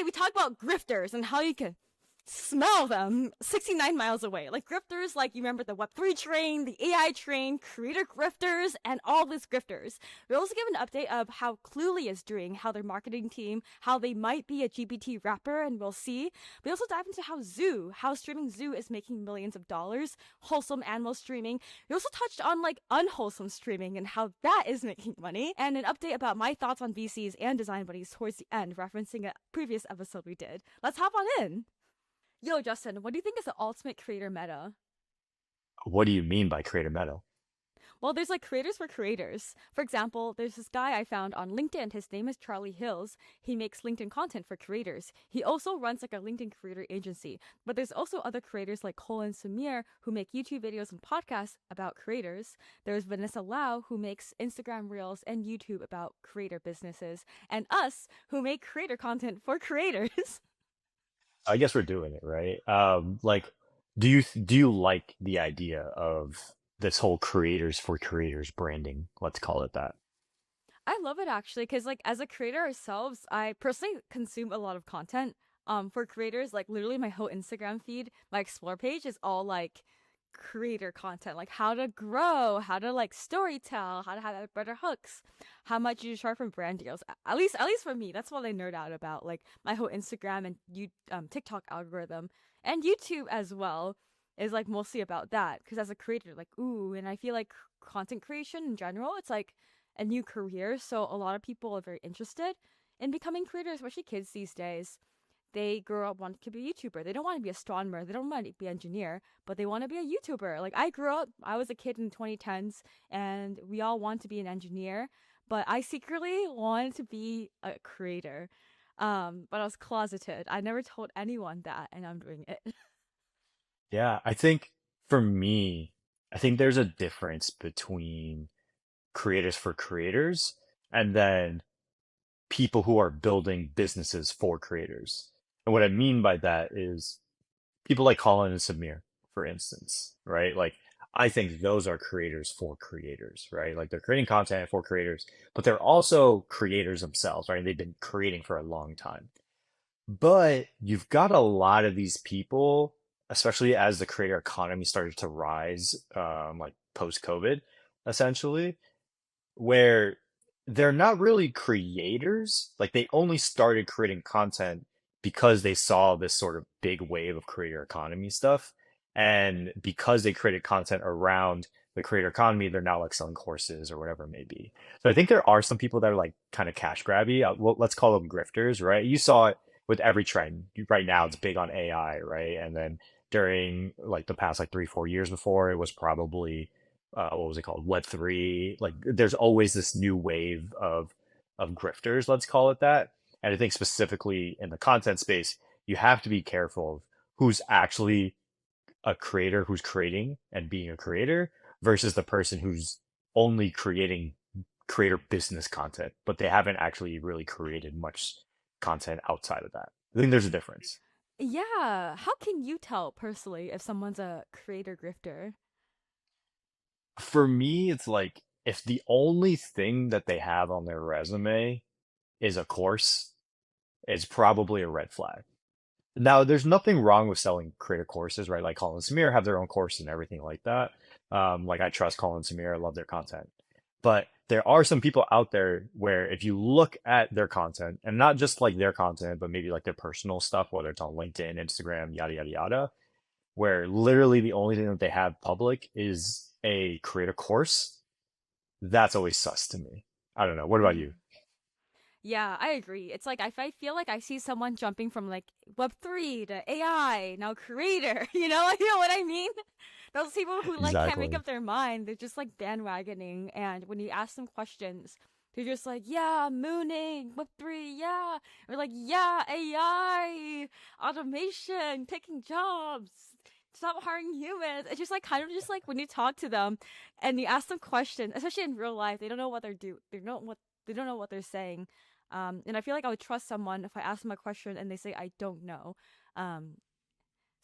we talk about grifters and how you can smell them 69 miles away. Like grifters, like you remember the Web3 train, the AI train, creator grifters, and all these grifters. We also give an update of how Cluely is doing, how their marketing team, how they might be a GPT rapper, and we'll see. We also dive into how streaming Zoo is making millions of dollars, wholesome animal streaming. We also touched on like unwholesome streaming and how that is making money, and an update about my thoughts on VCs and design buddies towards the end, referencing a previous episode we did. Let's hop on in. Yo, Justin, what do you think is the ultimate creator meta? What do you mean by creator meta? Well, there's like creators for creators. For example, there's this guy I found on LinkedIn. His name is Charlie Hills. He makes LinkedIn content for creators. He also runs like a LinkedIn creator agency. But there's also other creators like Cole and Samir who make YouTube videos and podcasts about creators. There's Vanessa Lau who makes Instagram reels and YouTube about creator businesses. And us who make creator content for creators. I guess we're doing it, right? Like, do you like the idea of this whole creators for creators branding? Let's call it that. I love it actually because like as a creator ourselves, I personally consume a lot of content. For creators, like literally my whole Instagram feed, my explore page is all like creator content, like how to grow, how to like story tell, how to have better hooks, how much you charge from brand deals. At least for me, that's what I nerd out about. Like my whole Instagram and TikTok algorithm and YouTube as well is like mostly about that because as a creator, like ooh, and I feel like content creation in general, it's like a new career. So a lot of people are very interested in becoming creators, especially kids these days. They grow up wanting to be a YouTuber. They don't want to be an astronomer. They don't want to be an engineer, but they want to be a YouTuber. Like I grew up, I was a kid in 2010s, and we all want to be an engineer, but I secretly wanted to be a creator. But I was closeted. I never told anyone that, and I'm doing it. Yeah, I think for me, I think there's a difference between creators for creators and then people who are building businesses for creators. And what I mean by that is people like Colin and Samir, for instance, right? Like, I think those are creators for creators, right? Like, they're creating content for creators, but they're also creators themselves, right? They've been creating for a long time. But you've got a lot of these people, especially as the creator economy started to rise, like post COVID, essentially, where they're not really creators. Like they only started creating content because they saw this sort of big wave of creator economy stuff. And because they created content around the creator economy, they're now like selling courses or whatever it may be. So I think there are some people that are like kind of cash grabby. Well, let's call them grifters, right? You saw it with every trend. Right now, it's big on AI, right? And then during like the past like 3, 4 years before, it was probably what was it called? Web3. Like there's always this new wave of grifters, let's call it that. And I think specifically in the content space, you have to be careful of who's actually a creator who's creating and being a creator versus the person who's only creating creator business content, but they haven't actually really created much content outside of that. I think there's a difference. Yeah, how can you tell personally if someone's a creator grifter? For me, it's like if the only thing that they have on their resume is a course, it's probably a red flag. Now, there's nothing wrong with selling creator courses, right? Like Colin and Samir have their own course and everything like that. Like I trust Colin and Samir, I love their content. But there are some people out there where if you look at their content, and not just like their content, but maybe like their personal stuff, whether it's on LinkedIn, Instagram, yada, yada, yada, where literally the only thing that they have public is a creator course, that's always sus to me. I don't know. What about you? Yeah, I agree. It's like if I feel like I see someone jumping from like Web3 to AI, now creator, you know what I mean? Those people who like can't make Exactly. up their mind, they're just like bandwagoning. And when you ask them questions, they're just like, yeah, mooning, Web3, yeah. Or like, yeah, AI, automation, taking jobs. Stop hiring humans. It's just like kind of just like when you talk to them and you ask them questions, especially in real life, they don't know what they're do. They don't know what they're saying. And I feel like I would trust someone if I ask them a question and they say I don't know. Um,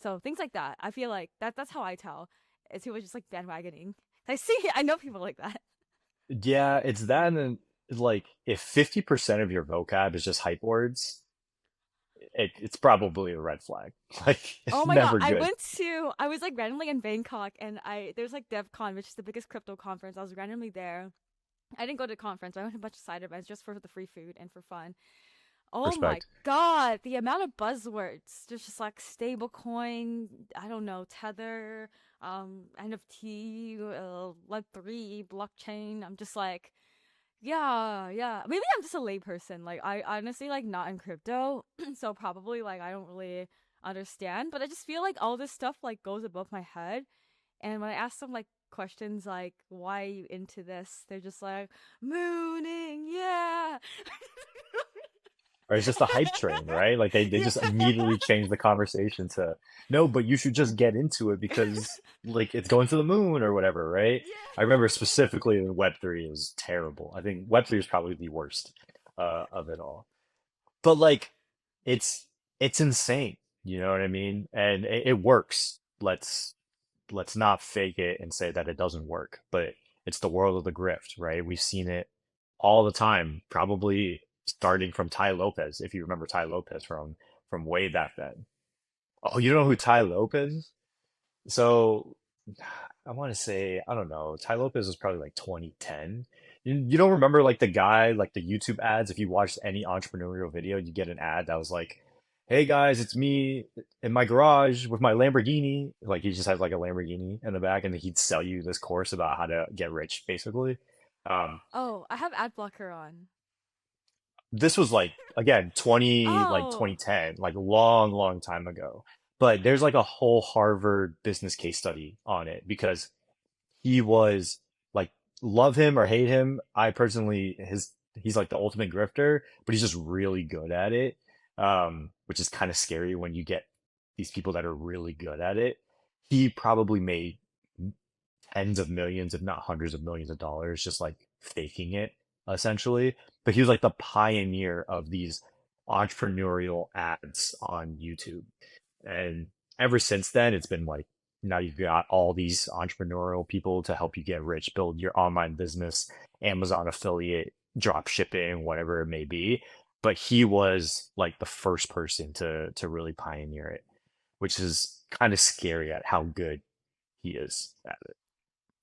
so things like that. I feel like that's how I tell. It's people just like bandwagoning. I see I know people like that. Yeah, it's that, and then like if 50% of your vocab is just hype words, it's probably a red flag. Like it's Oh my god, never good. I was like randomly in Bangkok and there's like DevCon, which is the biggest crypto conference. I was randomly there. I didn't go to the conference. I went to a bunch of side events just for the free food and for fun. Oh my Respect. god, the amount of buzzwords. There's just like stablecoin, I don't know, Tether, NFT, Web3, blockchain. I'm just like, yeah, yeah. Maybe I'm just a layperson. Like I honestly like not in crypto, so probably like I don't really understand. But I just feel like all this stuff like goes above my head. And when I ask them like questions like why are you into this, they're just like mooning, yeah. Or it's just a hype train, right? Like they Yeah. just immediately change the conversation to no, but you should just get into it because like it's going to the moon or whatever, right? I Yeah. remember specifically in Web3 it was terrible. I think Web3 is probably the worst of it all. But like it's it's insane, you know what I mean? And it works. Let's not fake it and say that it doesn't work, but it's the world of the grift, right? We've seen it all the time, probably starting from Ty Lopez, if you remember Ty Lopez from way back then. Oh, you know who Ty Lopez is? So I want to say, I don't know, Ty Lopez was probably like 2010. You don't remember like the guy, like the YouTube ads, if you watched any entrepreneurial video, you get an ad that was like, hey guys, it's me in my garage with my Lamborghini. Like he just had like a Lamborghini in the back and he'd sell you this course about how to get rich, basically. Um, Oh, I have ad blocker on. this was like again 20 like Oh. 2010, like long time ago. But there's like a whole Harvard business case study on it because he was like, love him or hate him, I personally his he's like the ultimate grifter, but he's just really good at it. Which is kind of scary when you get these people that are really good at it. He probably made tens of millions, if not hundreds of millions of dollars, just like faking it essentially. But he was like the pioneer of these entrepreneurial ads on YouTube. And ever since then, it's been like now you've got all these entrepreneurial people to help you get rich, build your online business, Amazon affiliate, drop shipping, whatever it may be. But he was like the first person to really pioneer it, which is kind of scary at how good he is at it.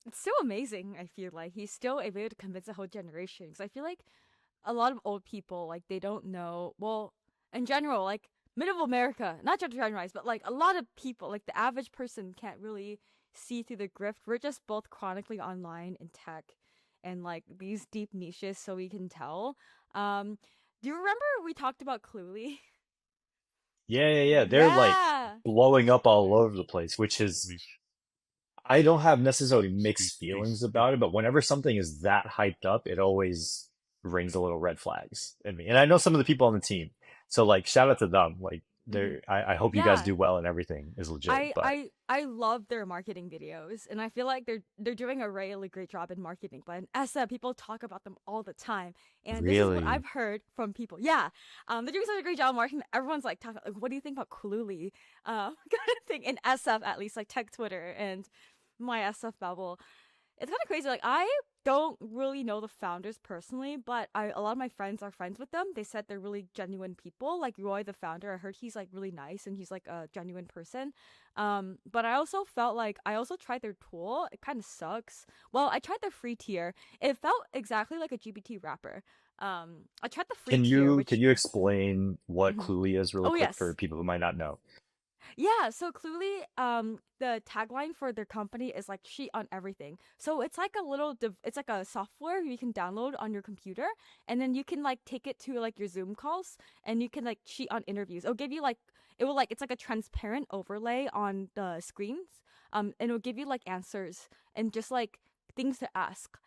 It's still amazing, I feel like. He's still able to convince a whole generation. Because I feel like a lot of old people, like, they don't know. Well, in general, like, middle America, not just generalize, but like, a lot of people, like, the average person can't really see through the grift. We're just both chronically online in tech and, like, these deep niches, so we can tell. Do you remember we talked about Cluely? Yeah. They're like Yeah. blowing up all over the place, which is We I don't have necessarily we mixed we feelings about it, but whenever something is that hyped up, it always rings a little red flags in me. And I know some of the people on the team, so like shout out to them. Like Hmm. I hope you guys Yeah. do well and everything is legit. I But I I love their marketing videos, and I feel like they're doing a really great job in marketing. But in ESSA, people talk about them all the time, and this is what really, I've heard from people. Yeah, they're doing such a great job marketing. Everyone's like talking like, "What do you think about Kululi?" Kind of thing in SF at least, like tech Twitter and my SF bubble. It's kind of crazy. Like I don't really know the founders personally, but a lot of my friends are friends with them. They said they're really genuine people. Like Roy, the founder, I heard he's like really nice and he's like a genuine person. But I also felt like I also tried their tool. It kind of sucks. Well, I tried the free tier. It felt exactly like a GPT wrapper. I tried the free tier, can which you explain what mhm. Cluely is really Oh quick for yes, people who might not know? yeah, so clearly, the tagline for their company is like cheat on everything. So it's like a little, it's like a software you can download on your computer, and then you can like take it to like your Zoom calls, and you can like cheat on interviews. It'll give you like, it will like, it's like a transparent overlay on the screens, and it'll give you like answers and just like things to ask,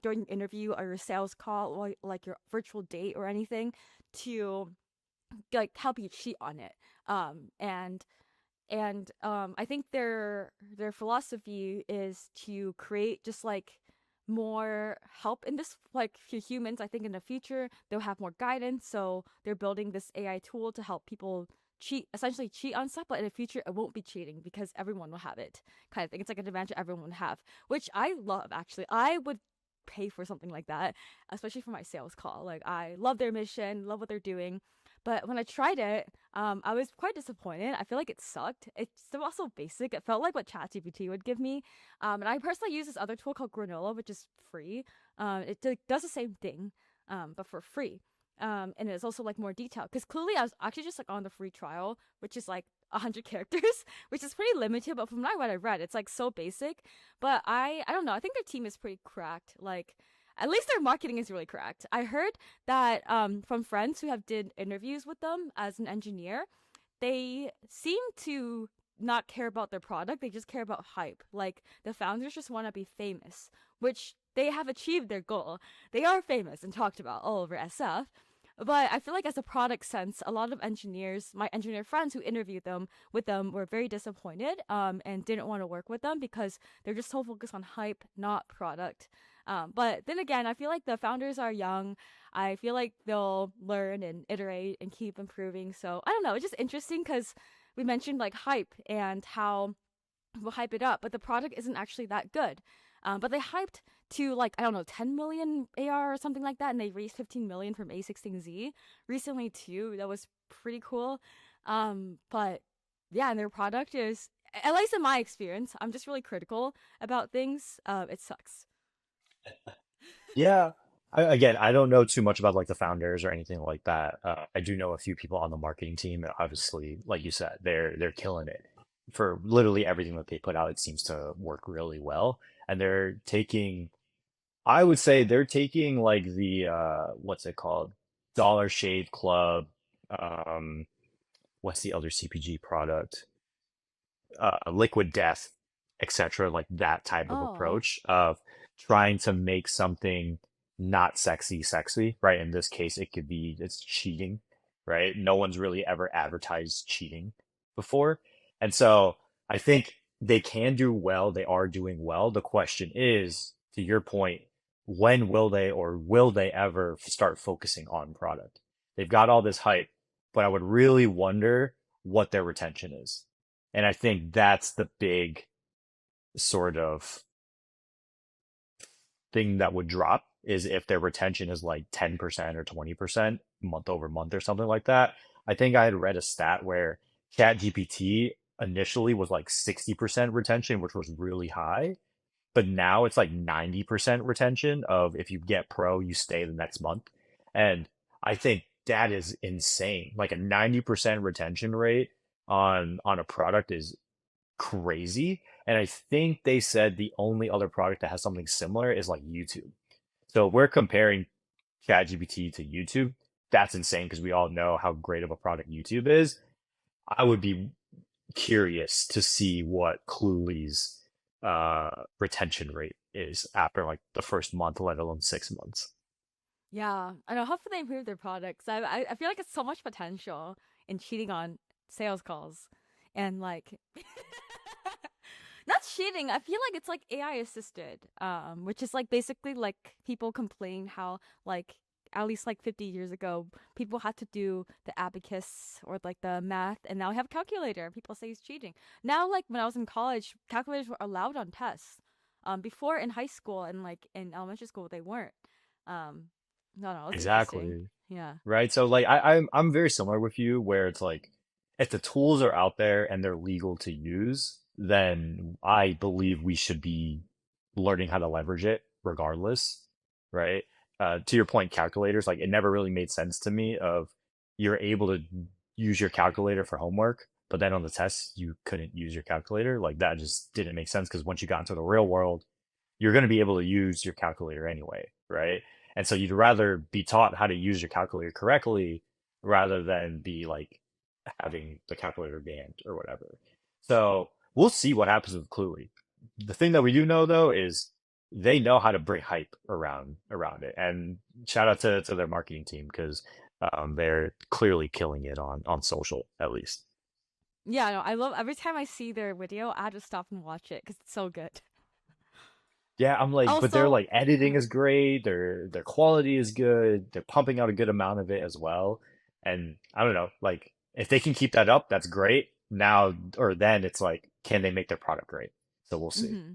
during your interview or your sales call or like your virtual date or anything to like help you cheat on it. And I think their philosophy is to create just like more help in this like for humans. I think in the future they'll have more guidance, so they're building this AI tool to help people cheat, essentially cheat on stuff, but in the future it won't be cheating because everyone will have it, kind of thing. It's like an advantage everyone would have, which I love. Actually, I would pay for something like that, especially for my sales call. Like I love their mission, love what they're doing, but when I tried it, I was quite disappointed. I feel like it sucked. It's still also basic. It felt like what ChatGPT would give me. And I personally use this other tool called Granola, which is free. Does the same thing, but for free. And it's also like more detailed. Because clearly, I was actually just like on the free trial, which is like 100 characters, which is pretty limited. But from what I read, it's like so basic. But I don't know. I think their team is pretty cracked. Like, at least their marketing is really cracked. I heard that from friends who have did interviews with them as an engineer, they seem to not care about their product. They just care about hype. Like the founders just want to be famous, which they have achieved their goal. They are famous and talked about all over SF. But I feel like as a product sense, a lot of engineers, my engineer friends who interviewed them with them were very disappointed and didn't want to work with them because they're just so focused on hype, not product. But then again, I feel like the founders are young. I feel like they'll learn and iterate and keep improving. So I don't know. It's just interesting because we mentioned like hype and how we'll hype it up, but the product isn't actually that good. But they hyped to like I don't know 10 million AR or something like that, and they raised 15 million from A16Z recently too. That was pretty cool. But yeah, and their product is, at least in my experience, I'm just really critical about things. It sucks. Yeah. Again, I don't know too much about like the founders or anything like that. I do know a few people on the marketing team, and obviously, like you said, they're killing it for literally everything that they put out. It seems to work really well, and they're taking. I would say they're taking like the what's it called? Dollar Shave Club. Um, what's the other CPG product? Liquid Death, etc., like that type of Oh. approach of trying to make something not sexy, right? In this case, it could be it's cheating, right? No one's really ever advertised cheating before. And so I think they can do well. They are doing well. The question is, to your point, when will they or will they ever start focusing on product? They've got all this hype, but I would really wonder what their retention is. And I think that's the big sort of thing that would drop is if their retention is like 10% or 20% month over month or something like that. I think I had read a stat where ChatGPT initially was like 60% retention, which was really high, but now it's like 90% retention of if you get pro, you stay the next month. And I think that is insane. Like a 90% retention rate on a product is crazy. And I think they said the only other product that has something similar is like YouTube. So we're comparing ChatGPT to YouTube. That's insane because we all know how great of a product YouTube is. I would be curious to see what Cluely's retention rate is after like the first month, let alone 6 months. Yeah, I know. Hopefully, they improve their products. I feel like it's so much potential in cheating on sales calls, and like, not cheating. I feel like it's like AI assisted, which is like basically like people complain how like at least like 50 years ago people had to do the abacus or like the math, and now we have a calculator. People say it's cheating. Now, like when I was in college, calculators were allowed on tests. Before in high school and like in elementary school they weren't. Um, no, no, it's interesting. Exactly. Yeah. Right. So like I'm very similar with you where it's like if the tools are out there and they're legal to use, then I believe we should be learning how to leverage it regardless. Right. To your point, calculators, like it never really made sense to me of you're able to use your calculator for homework, but then on the test you couldn't use your calculator. Like that just didn't make sense because once you got into the real world, you're going to be able to use your calculator anyway, right? And so you'd rather be taught how to use your calculator correctly rather than be like having the calculator banned or whatever. So we'll see what happens with Cluey. The thing that we do know though is they know how to bring hype around it. And shout out to their marketing team because they're clearly killing it on social at least. Yeah, no, I love every time I see their video, I had to stop and watch it because it's so good. Yeah, I'm like, but their Also, like editing is great. Their quality is good. They're pumping out a good amount of it as well. And I don't know, like if they can keep that up, that's great. Now or then it's like, can they make their product great? So we'll see. mm-hmm.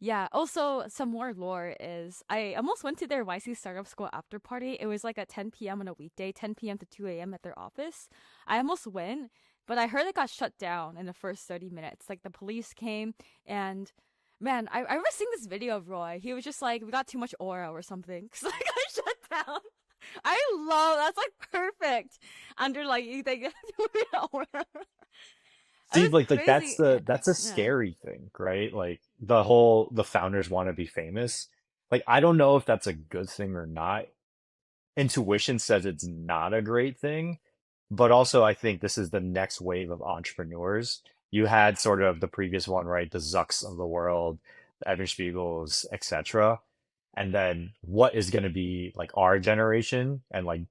Yeah. Also, some more lore is I almost went to their YC Startup School after party. It was like at 10 p.m. on a weekday, 10 p.m. to 2 a.m. at their office. I almost went, but I heard it got shut down in the first 30 minutes. Like the police came and man, I remember seeing this video of Roy. He was just like, we got too much aura or something. Cause like I shut down. I love that's like perfect under like you think aura. It See, was like crazy. that's a Yeah. scary thing, right? Like the founders want to be famous. Like I don't know if that's a good thing or not. Intuition says it's not a great thing, but also I think this is the next wave of entrepreneurs. You had sort of the previous one, right? The Zucks of the world, the Evan Spiegels, etc. And then what is going to be like our generation and like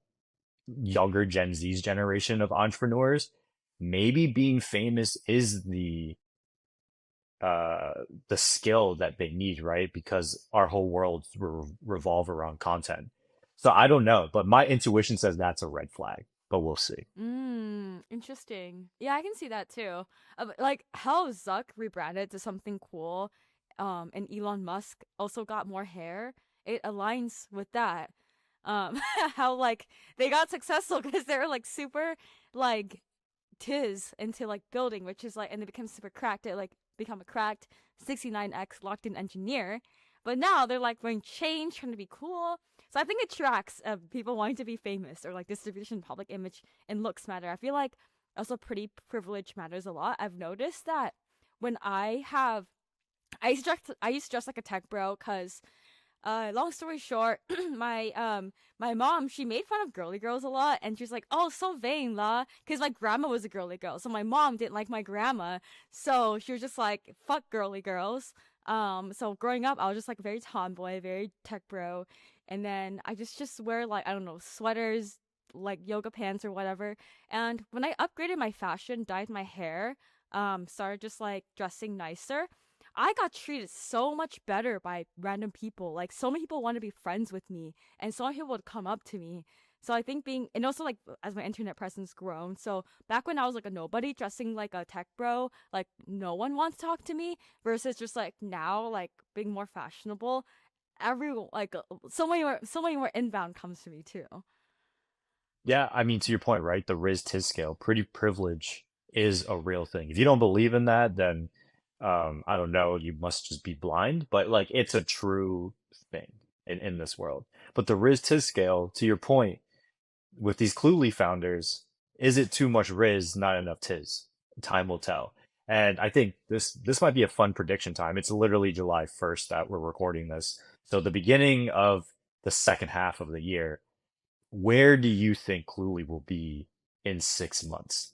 younger Gen Z's generation of entrepreneurs? Maybe being famous is uh the skill that they need, right? Because our whole worlds revolve around content. So I don't know, but my intuition says that's a red flag, but we'll see. Interesting. Yeah, I can see that too. Like how Zuck rebranded to something cool, and Elon Musk also got more hair. It aligns with that. How like they got successful because they're like super like tiz into like building, which is like, and they become super cracked. They like become a cracked 69x locked in engineer. But now they're like going change, trying to be cool. So I think it tracks of people wanting to be famous or like distribution, public image, and looks matter. I feel like also pretty privilege matters a lot. I've noticed that when I used to dress like a tech bro because long story short, my mom, she made fun of girly girls a lot, and she's like, "Oh, so vain, la," because my grandma was a girly girl, so my mom didn't like my grandma, so she was just like, "Fuck girly girls." So growing up, I was just like very tomboy, very tech bro, and then I just wear like I don't know sweaters, like yoga pants or whatever. And when I upgraded my fashion, dyed my hair, started just like dressing nicer. I got treated so much better by random people. Like so many people want to be friends with me, and so many people would come up to me. So I think being and also like as my internet presence grown. So back when I was like a nobody dressing like a tech bro, like no one wants to talk to me. Versus just like now, like being more fashionable, everyone like so many more inbound comes to me too. Yeah, I mean, to your point, right? The Riz Tiz scale, pretty privilege is a real thing. If you don't believe in that, then I don't know, you must just be blind. But like, it's a true thing in this world. But the Riz Tiz scale, to your point, with these Cluely founders, is it too much Riz, not enough Tiz? Time will tell. And I think this might be a fun prediction time. It's literally July 1st that we're recording this. So the beginning of the second half of the year, where do you think Cluely will be in 6 months?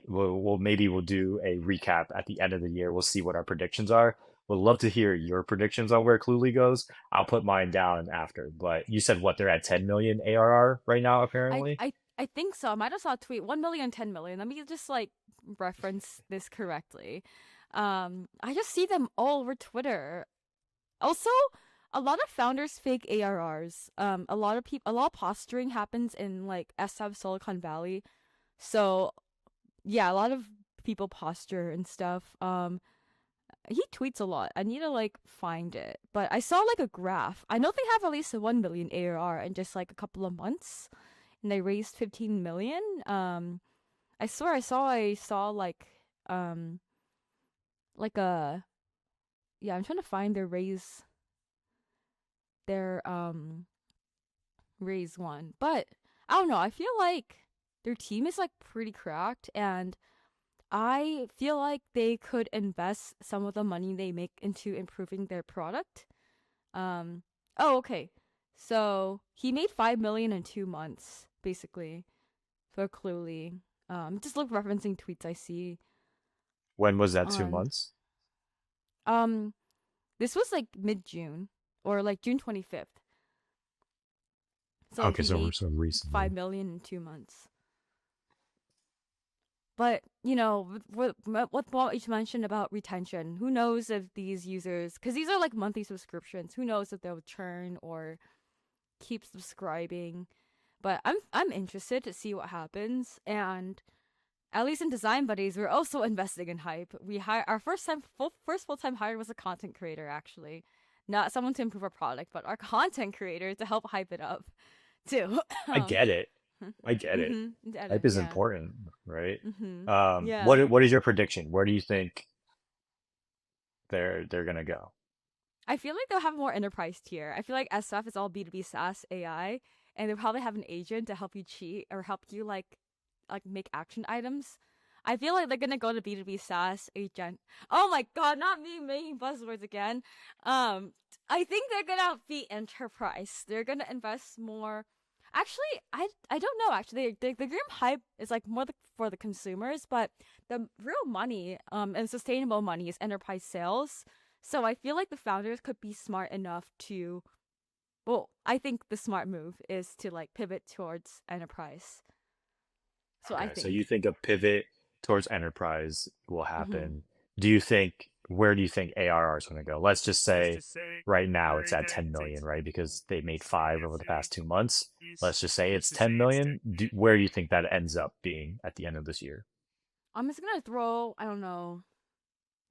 Maybe we'll do a recap at the end of the year. We'll see what our predictions are. Would love to hear your predictions on where Cluely goes. I'll put mine down after. But you said what they're at 10 million ARR right now, I apparently. I I think so. I might have saw a tweet 1 million, 10 million. Let me just like reference this correctly. I just see them all over Twitter. Also, a lot of founders fake ARRs. A lot of posturing happens in like SF Silicon Valley. So yeah, a lot of people posture and stuff. He tweets a lot. I need to like find it, but I saw like a graph. I know they have at least a 1 million ARR in just like a couple of months, and they raised 15 million. I swear I saw um like a yeah. I'm trying to find their raise one. But I don't know. I feel like their team is like pretty cracked, and I feel like they could invest some of the money they make into improving their product. Um, oh, okay. So he made 5 million in 2 months, basically, for Cluely. Just look referencing tweets I see When was that, two on. months? Um, this was like mid June or like June 25th. So Okay, he so made so five recently. million in 2 months. But you know, what what you mentioned about retention, who knows if these users, because these are like monthly subscriptions, who knows if they'll churn or keep subscribing. But I'm interested to see what happens, and at least in Design Buddies, we're also investing in hype. We hire our first full time hire was a content creator actually, not someone to improve our product, but our content creator to help hype it up too. I get it. I get it. Mhm. Hype is Yeah. important, right? Mhm. Yeah. What is your prediction? Where do you think they're gonna go? I feel like they'll have more enterprise tier. I feel like SF is all B2B SaaS AI, and they'll probably have an agent to help you cheat or help you like make action items. I feel like they're gonna go to B2B SaaS agent. Oh my god, not me making buzzwords again. Um, I think they're gonna be enterprise. They're gonna invest more. Actually, I don't know. Actually, the Grim hype is like more for the consumers, but the real money and sustainable money is enterprise sales. So I feel like the founders could be smart enough to. Well, I think the smart move is to like pivot towards enterprise. So I Okay, so you think. think a pivot towards enterprise will Mm-hmm. happen. Do you think where do you think ARR is going to go? Let's just say right now it's at 10 million, right? Because they made 5 over the past 2 months. Let's just say it's 10 million. Where do you think that ends up being at the end of this year? I'm just gonna throw, I don't know,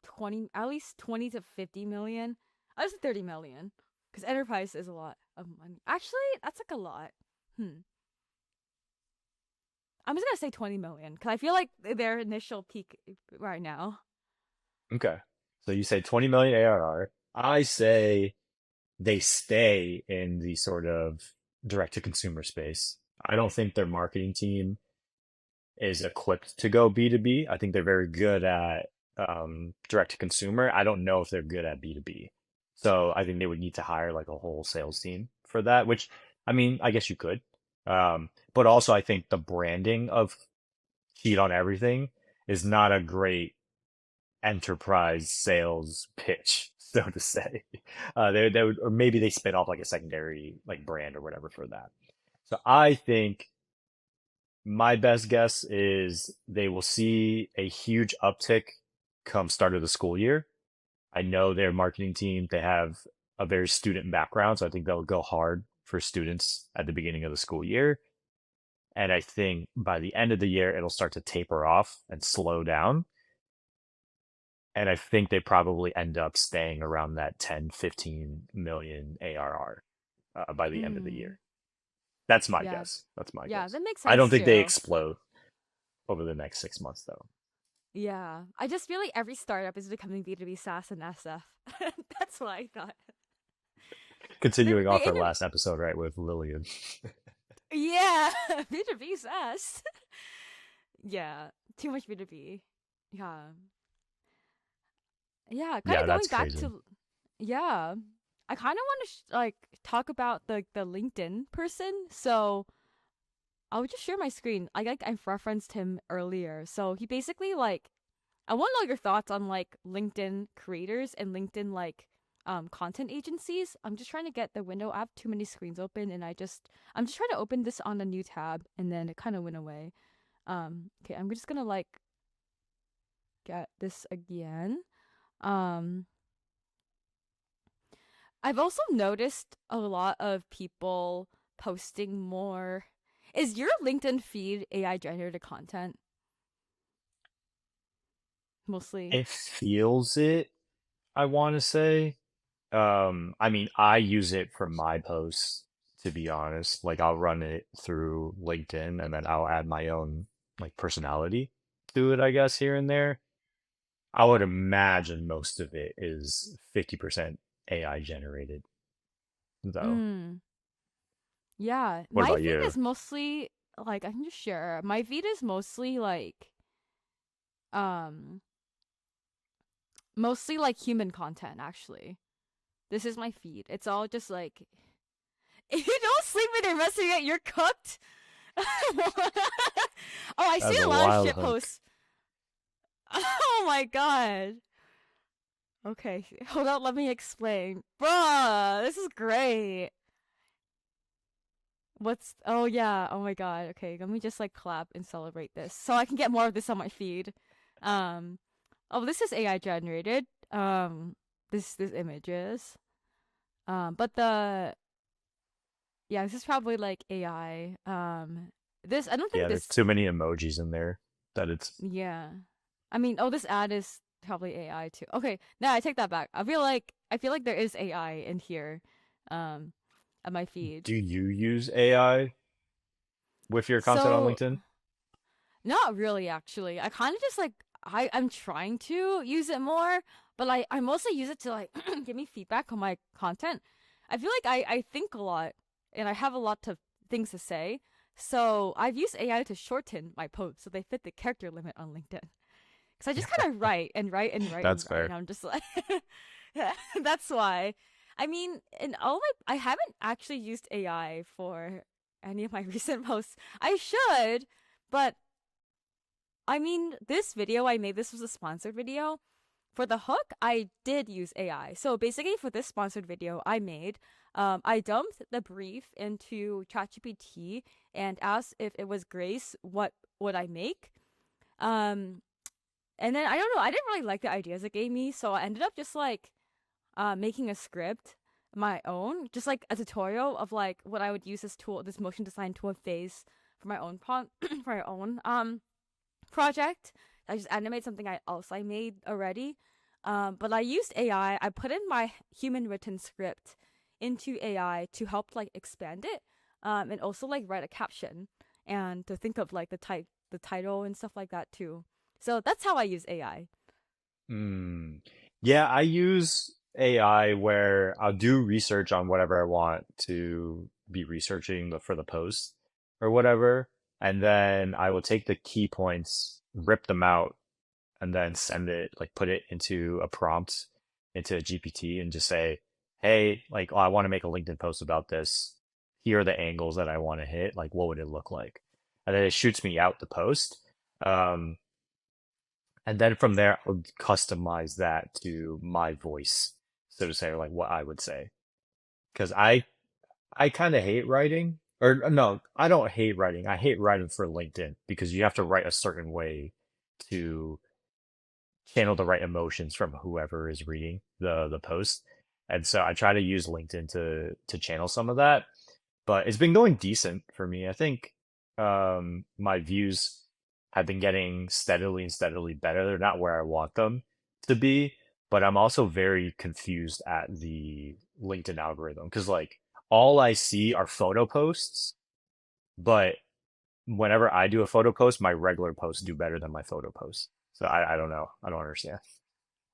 20, at least 20 to 50 million. I was 30 million. Because enterprise is a lot of money. Actually, that's like a lot. Hmm. I'm just gonna say 20 million. Because I feel like their initial peak right now. Okay. So you say 20 million ARR. I say they stay in the sort of direct to consumer space. I don't think their marketing team is equipped to go B2B. I think they're very good at direct to consumer. I don't know if they're good at B2B. So I think they would need to hire like a whole sales team for that, which I mean, I guess you could. But also I think the branding of Cheat on Everything is not a great enterprise sales pitch, so to say. They would, or maybe they spin off like a secondary like brand or whatever for that. So I think my best guess is they will see a huge uptick come start of the school year. I know their marketing team, they have a very student background, so I think they'll go hard for students at the beginning of the school year. And I think by the end of the year, it'll start to taper off and slow down. And I think they probably end up staying around that 10, 15 million ARR by the end of the Mm. year. That's my Yeah. guess. That's my Yeah, guess. that makes I don't sense think they too. explode over the next 6 months, though. Yeah. I just feel like every startup is becoming B2B SaaS and SF. That's what I thought. Continuing They off our inter- last episode, right, with Lillian. Yeah, B2B SaaS. Yeah, too much B2B. Yeah. Yeah, kind Yeah, of going that's back crazy. to yeah. I kind of want to like talk about the LinkedIn person. So, I'll just share my screen. I referenced him earlier. So, he basically like I want to know your thoughts on like LinkedIn creators and LinkedIn like content agencies. I'm just trying to get the window. I have too many screens open and I'm just trying to open this on a new tab and then it kind of went away. Okay, I'm just going to like get this again. Um I've also noticed a lot of people posting more. Is your LinkedIn feed AI generated content mostly? It feels it, I want to say. I mean, I use it for my posts, to be honest. Like, I'll run it through LinkedIn and then I'll add my own, like, personality to it, I guess, here and there. I would imagine most of it is 50% AI generated, though. Mm. Yeah, What my about feed you? is mostly like I can just share. My feed is um mostly like human content actually. This is my feed. It's all just like if you don't sleep in your messing it, you're cooked. Oh, I see That's a a lot of wild shit hook. posts. Oh my god. Okay, hold on, let me explain. Bruh, this is great. What's oh yeah, oh my god. Okay, let me just like clap and celebrate this. So I can get more of this on my feed. Um oh this is AI generated. This images. But the yeah, this is probably like AI. This I don't think Yeah, there's this too many emojis in there. that it's Yeah. I mean, oh, this ad is probably AI too. Okay, now I take that back. I feel like there is AI in here, um, at my feed. do you use AI with your content on So LinkedIn? not really, actually. I kind of just like I'm trying to use it more, but I mostly use it to like give me feedback on my content. I feel like I think a lot and I have a lot of things to say. So I've used AI to shorten my posts so they fit the character limit on LinkedIn. Because I just kind of write and write and write and That's write, and fair. I'm just like, yeah, that's why. I mean, in all my, I haven't actually used AI for any of my recent posts. I should, but I mean, this video I made, this was a sponsored video. For the hook, I did use AI. So basically, for this sponsored video I made, I dumped the brief into ChatGPT and asked if it was Grace, what would I make? Um, and then I don't know, I didn't really like the ideas it gave me, so I ended up just like making a script my own, just like a tutorial of like what I would use this tool, this motion design tool phase for my own for my own project. I just animate something I made already. But I used AI. I put in my human written script into AI to help like expand it, and also like write a caption and to think of like the title and stuff like that too. So that's how I use AI. Mm. Yeah, I use AI where I'll do research on whatever I want to be researching for the post or whatever, and then I will take the key points, rip them out, and then send it, like put it into a prompt into a GPT and just say, hey, like, oh, I want to make a LinkedIn post about this. Here are the angles that I want to hit. Like, what would it look like? And then it shoots me out the post. Um, and then from there, I'll customize that to my voice, so to say, or like what I would say. Because I kind of hate writing, or no, I don't hate writing. I hate writing for LinkedIn because you have to write a certain way to channel the right emotions from whoever is reading the post. And so I try to use LinkedIn to channel some of that. But it's been going decent for me. I think my views have been getting steadily and steadily better. They're not where I want them to be, but I'm also very confused at the LinkedIn algorithm because like all I see are photo posts, but whenever I do a photo post, my regular posts do better than my photo posts. So I don't know. I don't understand.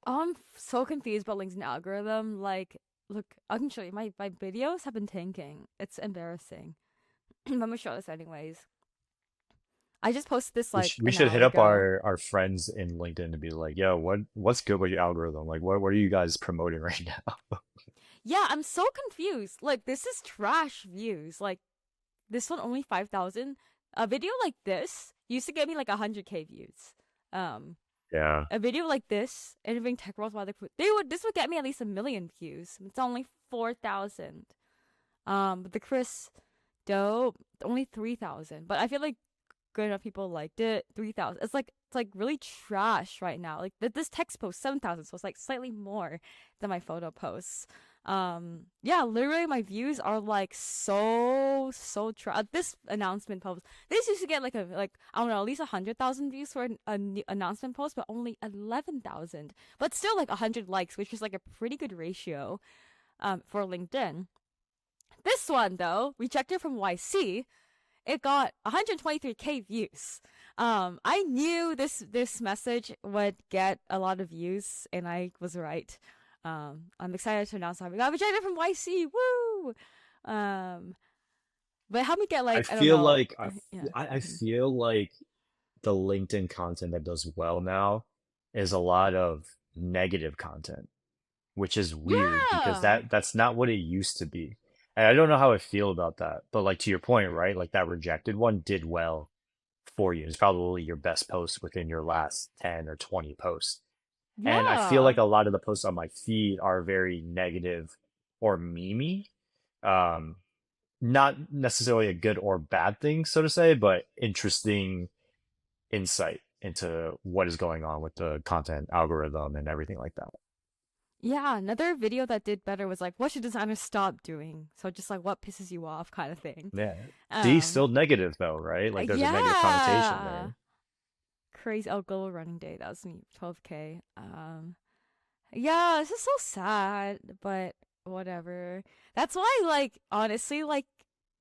Oh, I'm so confused about LinkedIn algorithm. Like, look, I can show you my videos have been tanking. It's embarrassing. I'm gonna show this anyways. I just posted this like We an should hour hit up ago. our friends in LinkedIn to be like, yo, what's good with your algorithm? Like what are you guys promoting right now? Yeah, I'm so confused. Like, this is trash views. Like, this one only 5,000. A video like this used to get me like 100K views. Um, Yeah. a video like this, interviewing tech roles while this would get me at least 1 million views. It's only 4,000. But the Chris dope only 3,000. But I feel like good enough people liked it. 3,000. It's like really trash right now. Like this text post 7,000, so it's like slightly more than my photo posts. Yeah, literally my views are like so trash. This announcement post, this used to get like I don't know, at least 100,000 views for an announcement post, but only 11,000. But still like 100 likes, which is like a pretty good ratio for LinkedIn. This one though, rejected from YC, it got 123K views. I knew this message would get a lot of views, and I was right. I'm excited to announce that we got rejected from YC. Woo! Um, but help me get I like I don't feel know. like Yeah. I feel like the LinkedIn content that does well now is a lot of negative content, which is weird because Yeah. that's not what it used to be. And I don't know how I feel about that. But like to your point, right? Like that rejected one did well for you. It's probably your best post within your last 10 or 20 posts. And I feel Yeah. like a lot of the posts on my feed are very negative or memey. Um, Not necessarily a good or bad thing, so to say, but interesting insight into what is going on with the content algorithm and everything like that. Yeah, another video that did better was like, what should designers stop doing? So just like what pisses you off kind of thing. Yeah. See, Um, still negative though, right? Like there's a negative connotation yeah. there. crazy. Oh, global running day. That was me. 12K. Yeah, this is so sad, but whatever. That's why, like, honestly, like,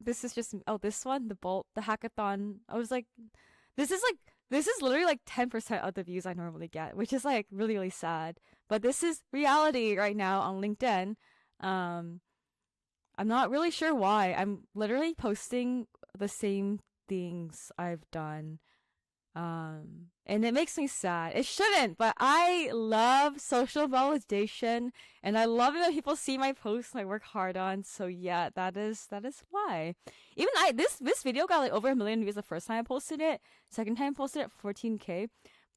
this is just oh, this one, the Bolt, the hackathon. I was this is like, this is literally like 10% of the views I normally get, which is like really, really sad. But this is reality right now on LinkedIn. Um, I'm not really sure why. I'm literally posting the same things I've done, and it makes me sad. It shouldn't, but I love social validation, and I love it when people see my posts and I work hard on. So yeah, that is why. Even this video got like over 1 million views the first time I posted it. Second time I posted it 14K.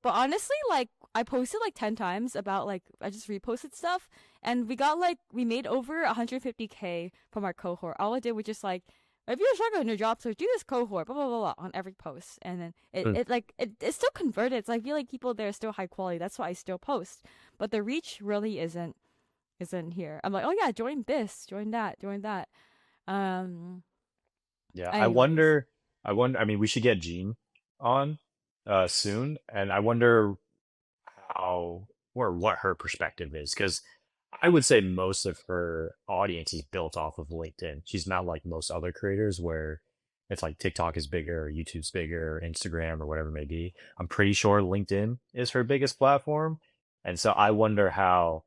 But honestly, like I posted like 10 times about like I just reposted stuff, and we made over 150K from our cohort. All I did was just like, if you're struggling in your job search, do this cohort, blah blah blah blah on every post, and then Mm. it's still converted. So I feel like people there are still high quality. That's why I still post, but the reach really isn't here. I'm like, oh yeah, join this, join that, join that. Um. Yeah, Anyways. I mean, we should get Jean on soon, and I wonder how or what her perspective is, because I would say most of her audience is built off of LinkedIn. She's not like most other creators where it's like TikTok is bigger, or YouTube's bigger, or Instagram, or whatever it may be. I'm pretty sure LinkedIn is her biggest platform. And so I wonder how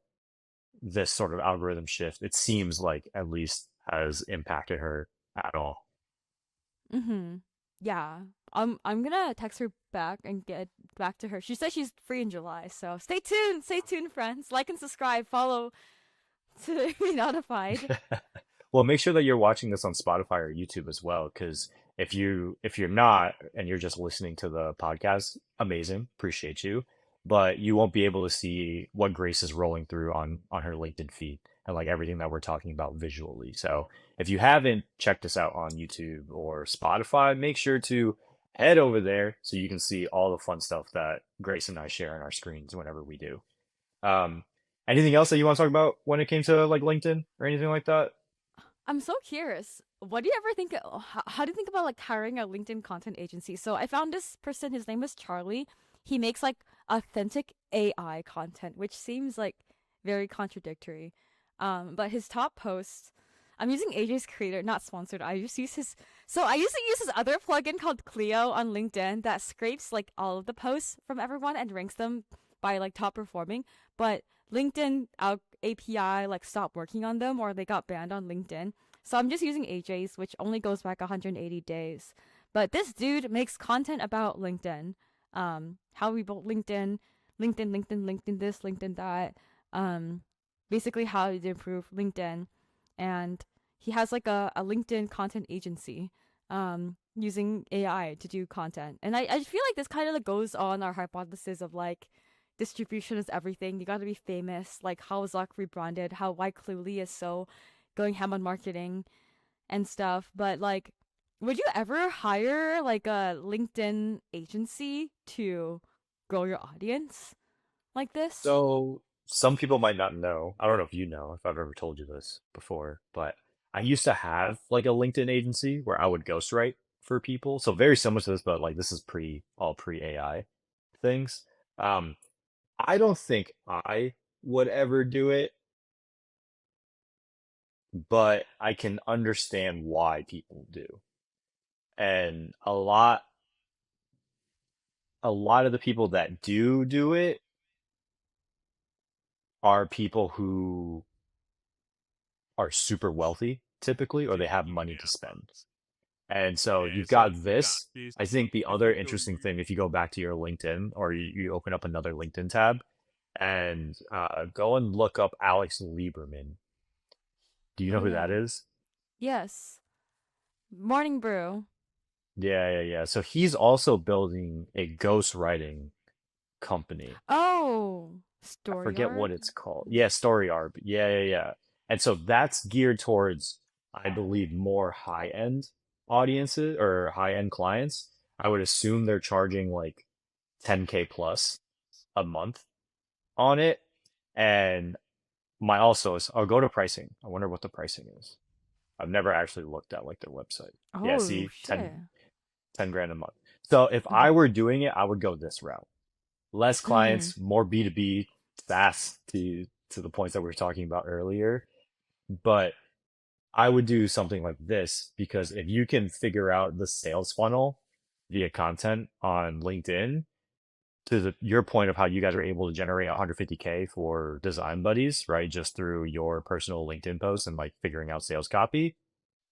this sort of algorithm shift, it seems like at least has impacted her at all. Mm-hmm. Yeah. I'm gonna text her back and get back to her. She said she's free in July, so stay tuned. Stay tuned, friends. Like and subscribe. Follow to be notified. Well, make sure that you're watching this on Spotify or YouTube as well, because if you're not and you're just listening to the podcast, amazing, appreciate you, but you won't be able to see what Grace is rolling through on her LinkedIn feed and like everything that we're talking about visually. So if you haven't checked us out on YouTube or Spotify, make sure to head over there so you can see all the fun stuff that Grace and I share on our screens whenever we do. Um, Anything else that you want to talk about when it came to like LinkedIn or anything like that? I'm so curious. What do you ever think? How do you think about like hiring a LinkedIn content agency? So I found this person. His name is Charlie. He makes like authentic AI content, which seems like very contradictory. But his top posts. I'm using AJ's creator, not sponsored. I just use his. So I used to use his other plugin called Clio on LinkedIn that scrapes like all of the posts from everyone and ranks them by like top performing. But LinkedIn API like stopped working on them, or they got banned on LinkedIn. So I'm just using AJ's, which only goes back 180 days. But this dude makes content about LinkedIn, how we built LinkedIn this, LinkedIn that, um, basically how to improve LinkedIn, and he has like a LinkedIn content agency, using AI to do content. And I feel like this kind of like goes on our hypothesis of like distribution is everything. You got to be famous. Like how Zuck rebranded, how why Cluely is so going ham on marketing and stuff. But like, would you ever hire like a LinkedIn agency to grow your audience like this? So some people might not know. I don't know if you know, if I've ever told you this before, but I used to have like a LinkedIn agency where I would ghostwrite for people. So very similar to this, but like this is pre AI things. Um, I don't think I would ever do it, but I can understand why people do. And a lot of the people that do it are people who are super wealthy typically, or they have money to spend. And so you've got this. I think the other interesting thing, if you go back to your LinkedIn or you open up another LinkedIn tab and go and look up Alex Lieberman. Do you Oh know who that yeah. is? Yes. Morning brew. Yeah, yeah, yeah. So he's also building a ghostwriting company. Oh, I Story forget what Art. it's called. Yeah, Story Arb. Yeah, yeah, yeah. And so that's geared towards, I believe, more high-end audiences or high-end clients. I would assume they're charging like 10K plus a month on it. And my also is, I'll go to pricing. I wonder what the pricing is. I've never actually looked at like their website. Yeah, Oh see, shit. 10 grand a month. So if I Mm-hmm. were doing it, I would go this route. Less Mm. clients, more B2B, SaaS to the points that we were talking about earlier. But I would do something like this because if you can figure out the sales funnel via content on LinkedIn, to your point of how you guys are able to generate 150K for design buddies, right? Just through your personal LinkedIn posts and like figuring out sales copy.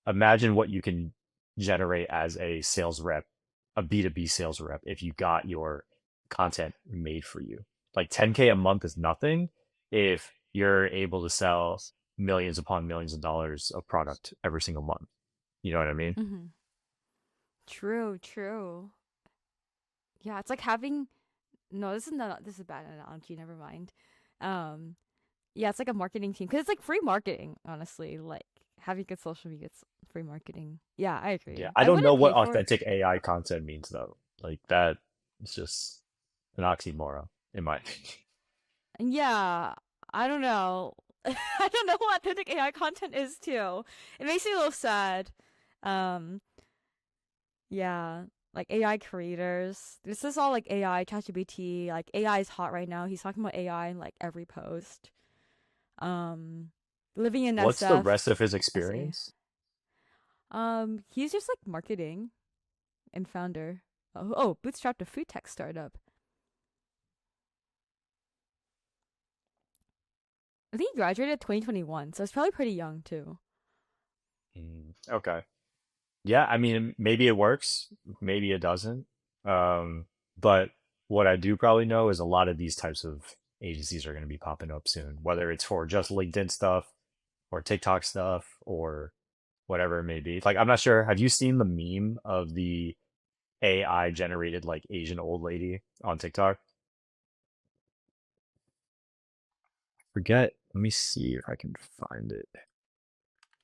Imagine what you can generate as a sales rep, a B2B sales rep, if you got your content made for you. Like 10K a month is nothing if you're able to sell millions upon millions of dollars of product every single month. You know what I mean? Mm-hmm. True, true. Yeah, it's like having no, this is a bad analogy, never mind. Um yeah, it's like a marketing team because it's like free marketing, honestly. Like having good social media, it's free marketing. Yeah, I Yeah. agree. I I don't know wouldn't what pay for authentic AI content means though. Like that is just an oxymoron in my opinion. yeah, I don't know. I don't know what authentic AI content is too. It makes me a little sad. Um, yeah, like AI creators. This is all like AI, ChatGPT. Like AI is hot right now. He's talking about AI in like every post. Um, living in What's the rest SF, of his SA. experience? He's just like marketing and founder. Oh, bootstrapped a food tech startup. I think he graduated 2021, so it's probably pretty young too. Okay. Yeah, I mean, maybe it works, maybe it doesn't. But what I do probably know is a lot of these types of agencies are going to be popping up soon, whether it's for just LinkedIn stuff or TikTok stuff or whatever it may be. Like, I'm not sure. Have you seen the meme of the AI generated like Asian old lady on TikTok? Forget. Let me see if I can find it.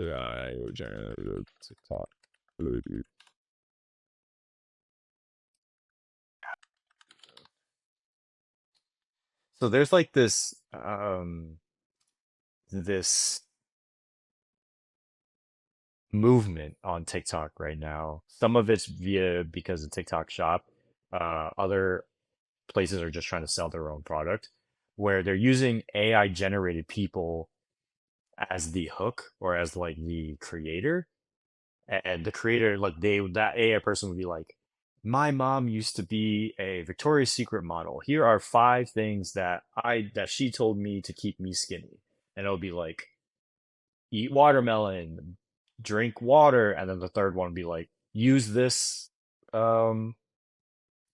AI generated TikTok lady. So there's like this movement on TikTok right now. Some of it's via because of TikTok Shop. Other places are just trying to sell their own product, where they're using AI generated people as the hook or as like the creator, and the creator like they that AI person would be like, "My mom used to be a Victoria's Secret model. Here are 5 things that she told me to keep me skinny," and it'll be like eat watermelon, drink water, and then the third one would be like use this um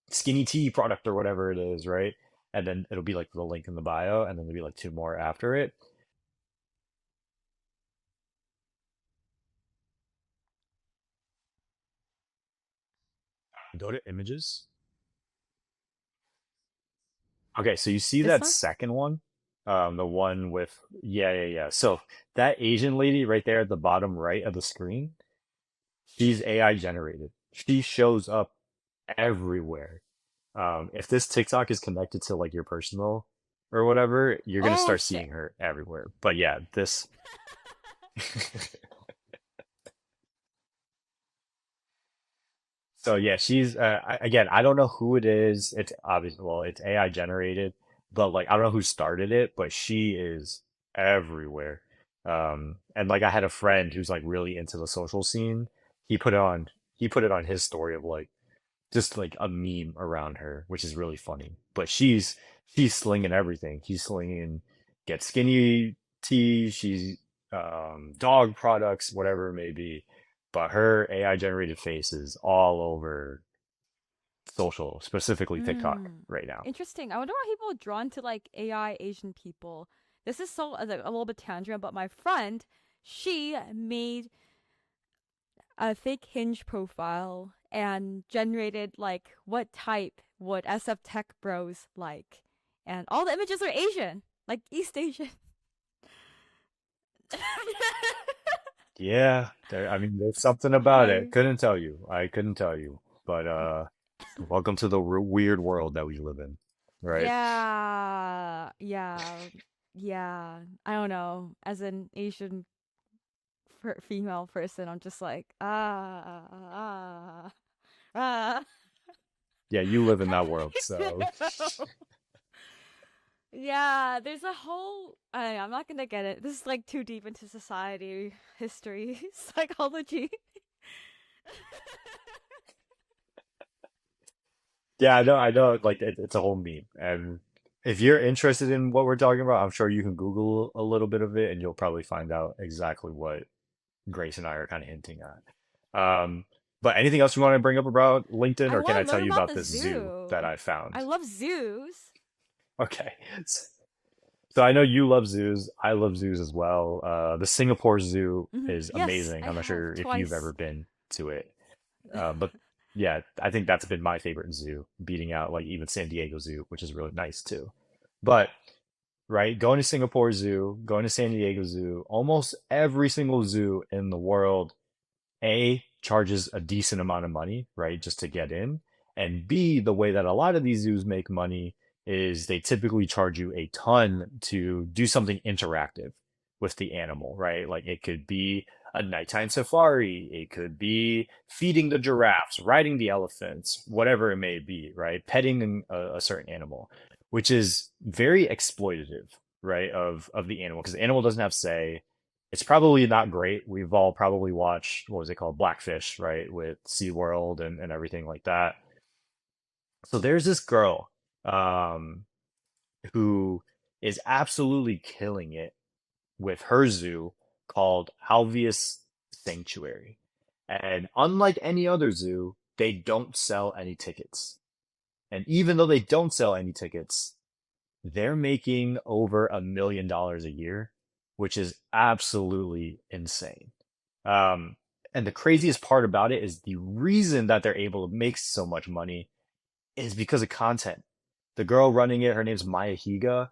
skinny tea product or whatever it is, right? And then it'll be like the link in the bio, and then there'll be like 2 more after it. Go to images. Okay, so you see This that one? second one? The one with yeah. So that Asian lady right there at the bottom right of the screen, she's AI generated. She shows up everywhere. If this TikTok is connected to like your personal or whatever, you're gonna Oh start shit. seeing her everywhere. But yeah, this. So yeah, she's again, I don't know who it is. It's obviously well, it's AI generated, but like I don't know who started it, but she is everywhere. And like I had a friend who's like really into the social scene. He put it on he put it on his story of like just like a meme around her, which is really funny. But she's slinging everything. She's slinging get skinny tea. She's dog products, whatever it may be. But her AI generated face is all over social, specifically TikTok Hmm. right now. Interesting. I wonder why people are drawn to like AI Asian people. This is so like, a little bit tangent, but my friend, she made a fake Hinge profile and generated like what type would SF Tech Bros like, and all the images are Asian, like East Asian. Yeah, there. I mean, there's something about it. Hi. Couldn't tell you. I couldn't tell you. But welcome to the weird world that we live in, right? Yeah, yeah, yeah. I don't know. As an Asian female person, I'm just like ah. Yeah, you live in that world, I so know. Yeah, there's a whole. I'm not gonna get it. This is like too deep into society, history, psychology. yeah, I know, like it's a whole meme. And if you're interested in what we're talking about, I'm sure you can Google a little bit of it, and you'll probably find out exactly what Grace and I are kind of hinting at. But anything else you want to bring up about LinkedIn, I or can I want to tell learn you about about the this zoo that zoo. I I found? love zoos. Okay. So I know you love zoos. I love zoos as well. The Singapore Zoo is Yes, amazing. I I'm not have sure if you've ever twice. been to it. But yeah, I think that's been my favorite zoo, beating out like even San Diego Zoo, which is really nice too. But right, going to Singapore Zoo, going to San Diego Zoo, almost every single zoo in the world a, charges a decent amount of money, right, just to get in. And B, the way that a lot of these zoos make money is they typically charge you a ton to do something interactive with the animal, right? Like it could be a nighttime safari, it could be feeding the giraffes, riding the elephants, whatever it may be, right? Petting a certain animal, which is very exploitative, right, of the animal because the animal doesn't have say. It's probably not great. We've all probably watched, what was it called? Blackfish, right? With SeaWorld and everything like that. So there's this girl um, who is absolutely killing it with her zoo called Alveus Sanctuary. And unlike any other zoo, they don't sell any tickets. And even though they don't sell any tickets, they're making over $1 million a year, which is absolutely insane. Um, and the craziest part about it is the reason that they're able to make so much money is because of content. The girl running it, her name's Maya Higa.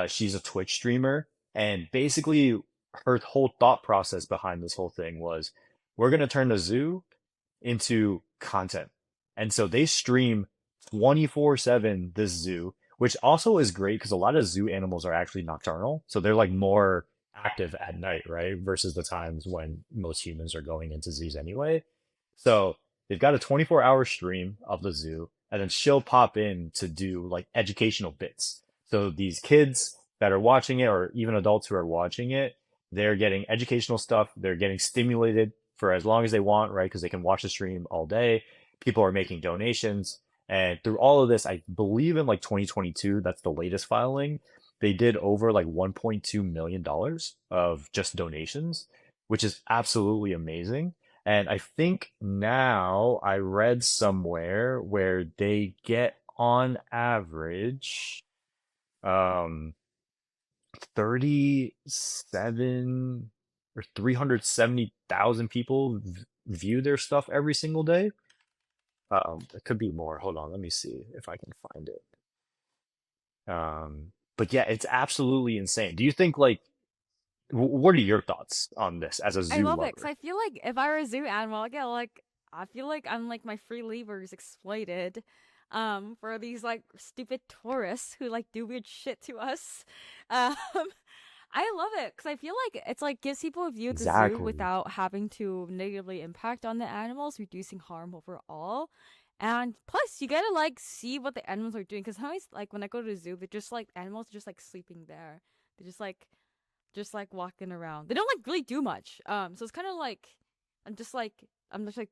She's a Twitch streamer, and basically her whole thought process behind this whole thing was, we're gonna turn the zoo into content. And so they stream 24/7 this zoo, which also is great because a lot of zoo animals are actually nocturnal. So they're like more active at night, right? Versus the times when most humans are going into zoos anyway. So they've got a 24-hour stream of the zoo, and then she'll pop in to do like educational bits. So these kids that are watching it, or even adults who are watching it, they're getting educational stuff. They're getting stimulated for as long as they want, right? Because they can watch the stream all day. People are making donations. And through all of this, I believe in like 2022, that's the latest filing, they did over like $1.2 million of just donations, which is absolutely amazing. And I think now I read somewhere where they get on average um 37 or 370,000 people view their stuff every single day. It could be more. Hold on, let me see if I can find it. But yeah, it's absolutely insane. Do you think like what are your thoughts on this as a I zoo love it because lover? I feel like if I were a zoo animal, I get like I feel like I'm like my free leavers exploited, for these like stupid tourists who like do weird shit to us. Um, I love it because I feel like it's like gives people a view of the zoo Exactly. without having to negatively impact on the animals, reducing harm overall. And plus, you get to like see what the animals are doing because sometimes, like when I go to the zoo, they're just like animals are just like sleeping there. They're just like walking around. They don't like really do much. So it's kind of like I'm just like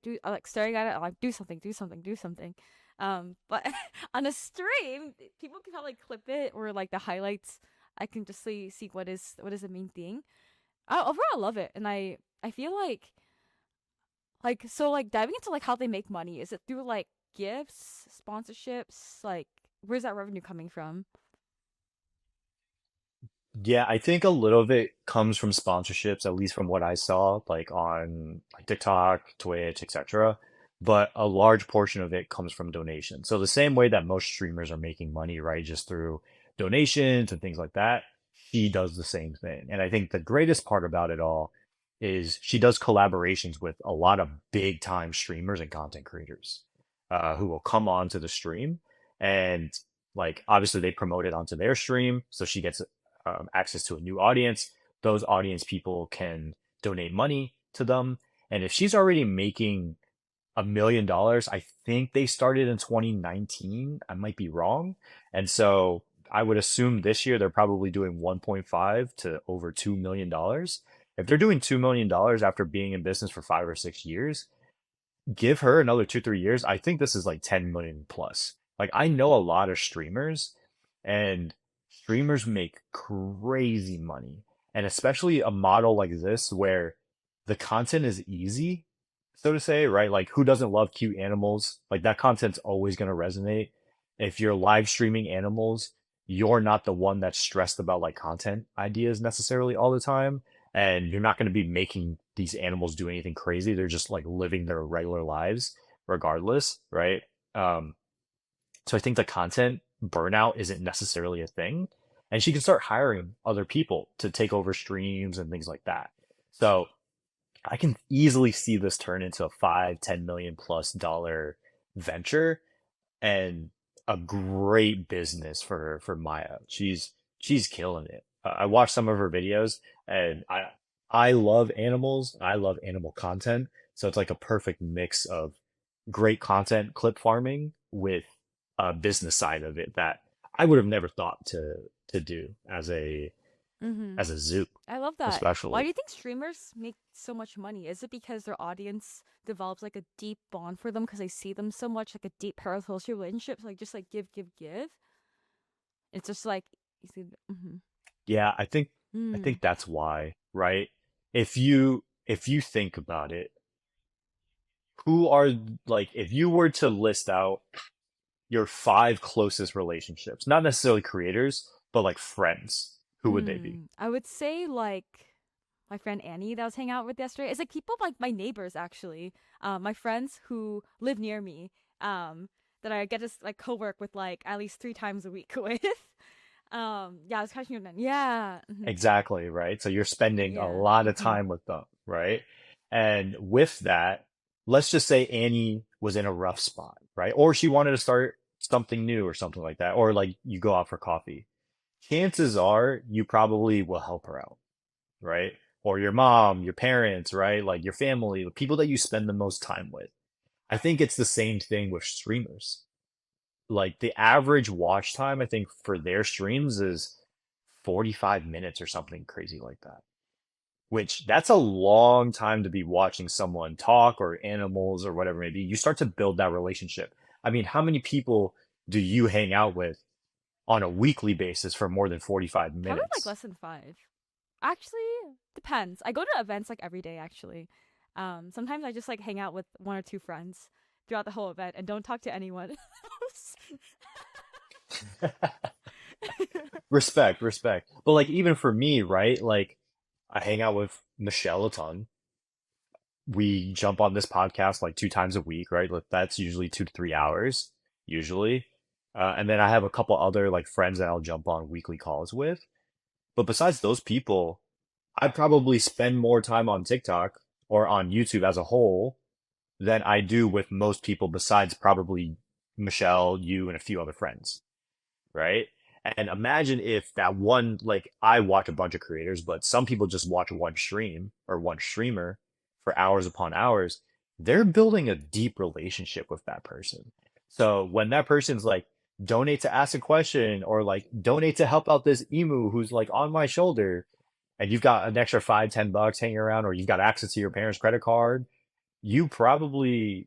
do I like staring at it. I'm like do something, do something, do something. But on a stream, people can probably clip it or like the highlights. I can just see what is the main thing. Overall, I love it, and I feel like so like diving into like how they make money. Is it through like gifts, sponsorships? Like where's that revenue coming from? Yeah, I think a little of it comes from sponsorships, at least from what I saw, like on like TikTok, Twitch, etc. But a large portion of it comes from donations. So the same way that most streamers are making money, right, just through donations and things like that, she does the same thing. And I think the greatest part about it all is she does collaborations with a lot of big time streamers and content creators who will come on to the stream and like obviously they promote it onto their stream so she gets access to a new audience. Those audience people can donate money to them. And if she's already making $1 million. I think they started in 2019. I might be wrong. And so I would assume this year they're probably doing 1.5 to over $2 million. If they're doing $2 million after being in business for 5 or 6 years, give her another 2, 3 years. I think this is like 10 million plus. Like I know a lot of streamers, and streamers make crazy money. And especially a model like this where the content is easy, so to say, right? Like who doesn't love cute animals? Like that content's always going to resonate. If you're live streaming animals, you're not the one that's stressed about like content ideas necessarily all the time, and you're not going to be making these animals do anything crazy. They're just like living their regular lives regardless, right? Um, so I think the content burnout isn't necessarily a thing, and she can start hiring other people to take over streams and things like that. So I can easily see this turn into a 5, 10 million plus dollar venture, and a great business for Maya. She's killing it. I watched some of her videos, and I love animals. I love animal content. So it's like a perfect mix of great content, clip farming with a business side of it that I would have never thought to do Mm-hmm. as a zoo, I love that. Why do especially. you think streamers make so much money? Is it because their audience develops like a deep bond for them because they see them so much, like a deep parasocial relationship, like just like give, give, give? It's just like you see. Mm-hmm. Yeah, I Mm. think that's why, right? If you think about it, who are like if you were to list out your 5 closest relationships, not necessarily creators, but like friends, who would they be? I would say like my friend Annie that I was hanging out with yesterday. It's like people like my neighbors actually, my friends who live near me, that I get to like co-work with like at least 3 times a week with. Yeah, I was catching your name. Yeah, Exactly, right? So you're spending a yeah, lot of time with them, right? And with that, let's just say Annie was in a rough spot, right? Or she wanted to start something new or something like that, or like you go out for coffee. Chances are you probably will help her out, right? Or your mom, your parents, right? Like your family, the people that you spend the most time with. I think it's the same thing with streamers. Like the average watch time, I think for their streams is 45 minutes or something crazy like that. Which that's a long time to be watching someone talk or animals or whatever it may be. You start to build that relationship. I mean, how many people do you hang out with on a weekly basis for more than 45 probably like minutes? less than 5. Actually, depends. I go to events like every day. Actually, sometimes I just like hang out with 1 or 2 friends throughout the whole event and don't talk to anyone else. Respect, respect. But like even for me, right? Like I hang out with Michelle a ton. We jump on this podcast like 2 times a week, right? Like that's usually 2 to 3 hours, usually. And then I have a couple other like friends that I'll jump on weekly calls with. But besides those people, I probably spend more time on TikTok or on YouTube as a whole than I do with most people besides probably Michelle, you, and a few other friends, right? And imagine if that one, like I watch a bunch of creators, but some people just watch one stream or one streamer for hours upon hours. They're building a deep relationship with that person. So when that person's like, donate to ask a question or like donate to help out this emu who's like on my shoulder, and you've got an extra 5, 10 bucks hanging around, or you've got access to your parents' credit card, you probably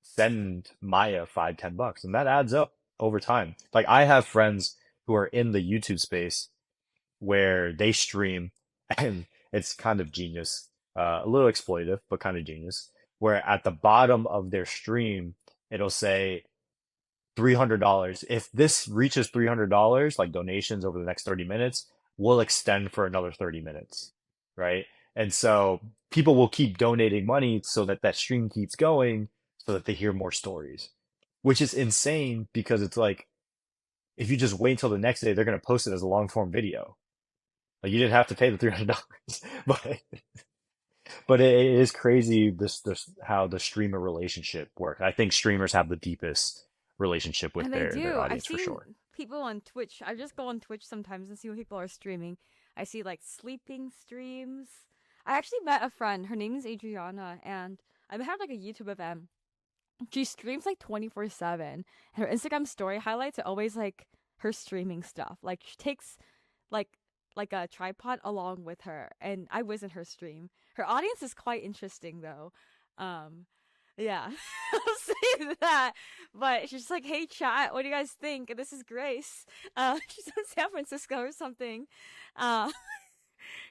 send Maya 5, 10 bucks, and that adds up over time. Like I have friends who are in the YouTube space where they stream, and it's kind of genius, a little exploitive, but kind of genius. Where at the bottom of their stream, it'll say $300. If this reaches $300, like donations over the next 30 minutes, we'll extend for another 30 minutes, right? And so people will keep donating money so that that stream keeps going so that they hear more stories, which is insane because it's like if you just wait until the next day, they're going to post it as a long form video. Like you didn't have to pay the $300, but it is crazy this how the streamer relationship works. I think streamers have the deepest relationship with And they their do. I've audience for seen sure. people on Twitch. I just go on Twitch sometimes and see what people are streaming. I see like sleeping streams. I actually met a friend. Her name is Adriana, and I met her at like a YouTube event. She streams like 24/7. Her Instagram story highlights are always like her streaming stuff. Like she takes like like a tripod along with her, and I was in her stream. Her audience is quite interesting though. Um yeah. I'll say that. But she's like, "Hey chat, what do you guys think? This is Grace. She's in San Francisco or something. Uh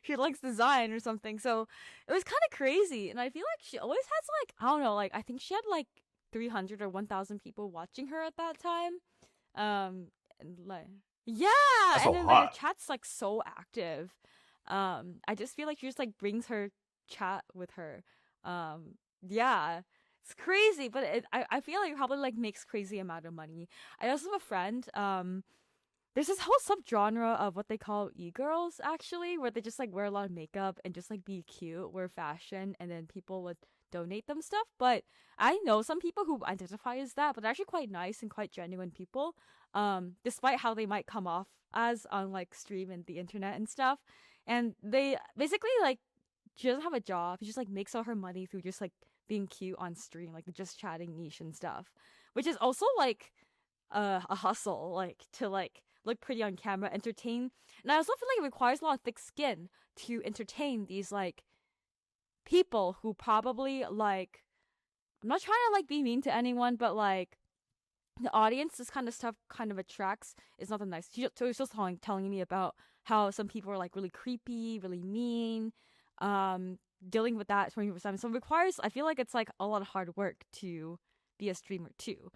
she likes design or something." So it was kind of crazy, and I feel like she always has like, I don't know, like I think she had like 300 or 1,000 people watching her at that time. And like, yeah, That's a and then the lot. chat's like so active. I just feel like she just like brings her chat with her. Yeah, it's crazy, but I feel like it probably like makes crazy amount of money. I also have a friend. There's this whole subgenre of what they call e-girls actually, where they just like wear a lot of makeup and just like be cute, wear fashion, and then people would donate them stuff. But I know some people who identify as that, but they're actually quite nice and quite genuine people. Despite how they might come off as on like stream and the internet and stuff. And they basically like, she doesn't have a job. She just like makes all her money through just like being cute on stream, like just chatting niche and stuff. Which is also like a hustle, like to like look pretty on camera, entertain. And I also feel like it requires a lot of thick skin to entertain these like people who probably like, I'm not trying to like be mean to anyone, but like the audience, this kind of stuff kind of attracts is not the nice. She was just telling me about how some people are like really creepy, really mean, um, dealing with that 24/7. So it requires, I feel like it's like a lot of hard work to be a streamer too.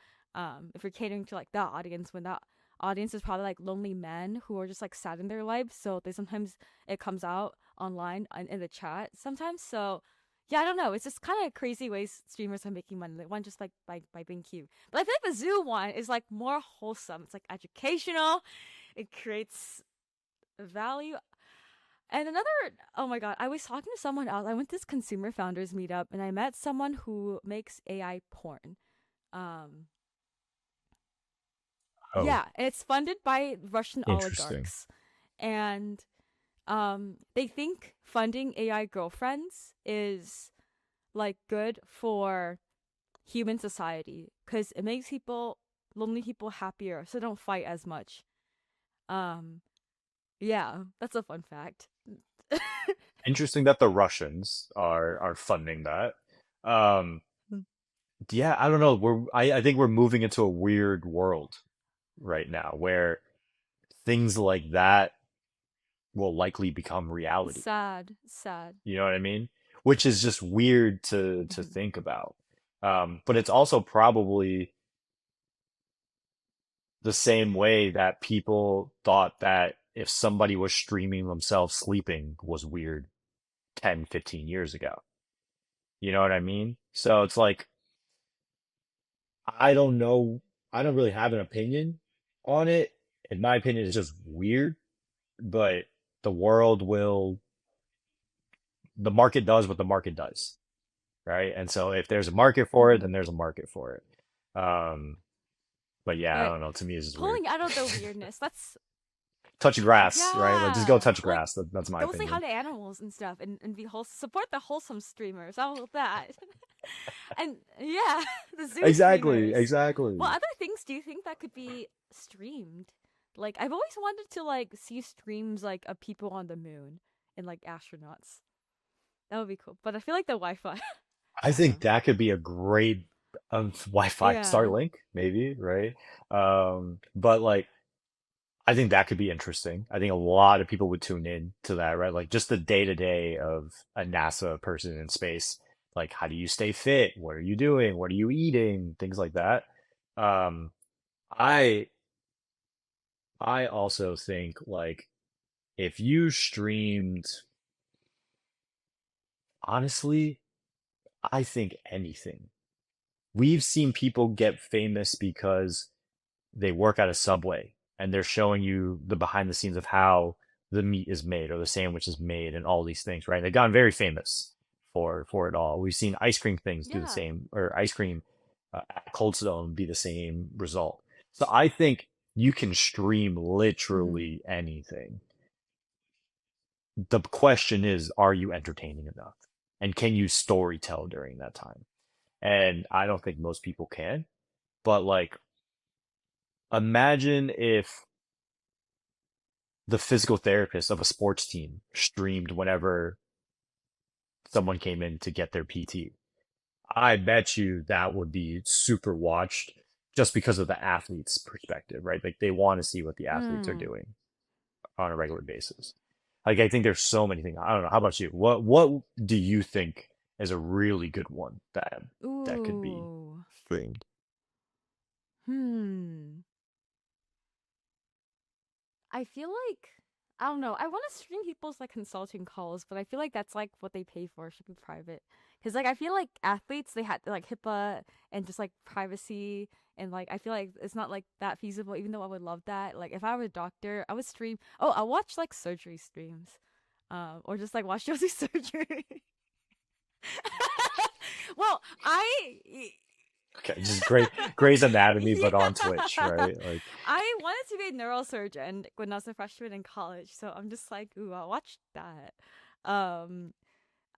If you're catering to like that audience, when that audience is probably like lonely men who are just like sad in their lives, so they sometimes, it comes out online in the chat sometimes. So yeah, I don't know. It's just kind of crazy ways streamers are making money. Like one just like by being cute. But I feel like the zoo one is like more wholesome. It's like educational. It creates value. And another, oh my god, I was talking to someone else. I went to this consumer founders meetup and I met someone who makes AI porn. Um, Oh, yeah, and it's funded by Russian interesting. oligarchs. And they think funding AI girlfriends is like good for human society because it makes people, lonely people, happier, so they don't fight as much. Um, yeah, that's a fun fact. Interesting that the Russians are funding that. Um, yeah, I don't know. I think we're moving into a weird world right now where things like that will likely become reality. Sad, sad. You know what I mean? Which is just weird to Mhm. think about. But it's also probably the same way that people thought that if somebody was streaming themselves sleeping was weird 10, 15 years ago. You know what I mean? So it's like, I don't know. I don't really have an opinion on it. In my opinion, it's just weird, but the world will, the market does what the market does, right? And so if there's a market for it, Mhm. then there's a market for it. But yeah, I But don't know. To me, it's just weird. pulling out of the weirdness, that's, Touch grass, right? Like just go yeah. touch Like, grass. That's my go say hi opinion. to animals and stuff, and be support the wholesome streamers. How about that? And yeah, the zoo Exactly, streamers. What exactly. other things do you think that could be streamed? Like, I've always wanted to like see streams like of people on the moon and like astronauts. That would be cool. But I feel like the Wi-Fi. I I don't know. think that could be a great Wi-Fi Yeah. Starlink, maybe, right? But like I think that could be interesting. I think a lot of people would tune in to that, right? Like just the day to day of a NASA person in space. Like, how do you stay fit? What are you doing? What are you eating? Things like that. Um, I I also think like if you streamed, honestly, I think anything. We've seen people get famous because they work at a Subway and they're showing you the behind the scenes of how the meat is made or the sandwich is made and all these things, right? They've gotten very famous for it all. We've seen ice cream things do the Yeah. same, or ice cream at Cold Stone be the same result. So I think you can stream Hmm. literally anything. The question is, are you entertaining enough? And can you story tell during that time? and I don't think most people can. But like, imagine if the physical therapist of a sports team streamed whenever someone came in to get their PT. I bet you that would be super watched just because of the athlete's perspective, right? Like they want to see what the athletes are Mm. doing on a regular basis. Like I think there's so many things. I don't know. How about you? What do you think is a really good one that could be Ooh. streamed? Hmm. I feel like I don't know. I want to stream people's like consulting calls, but I feel like that's like what they pay for should be private. Cause like I feel like athletes they had like HIPAA and just like privacy and like I feel like it's not like that feasible. Even though I would love that. Like if I were a doctor, I would stream. Oh, I watch like surgery streams, or just like watch Josie surgery. Well, Okay, just great Grey's Anatomy, but on Twitch, yeah. right? Like, I wanted to be a neurosurgeon when I was a freshman in college, so I'm just like, ooh, I'll watch that. Um,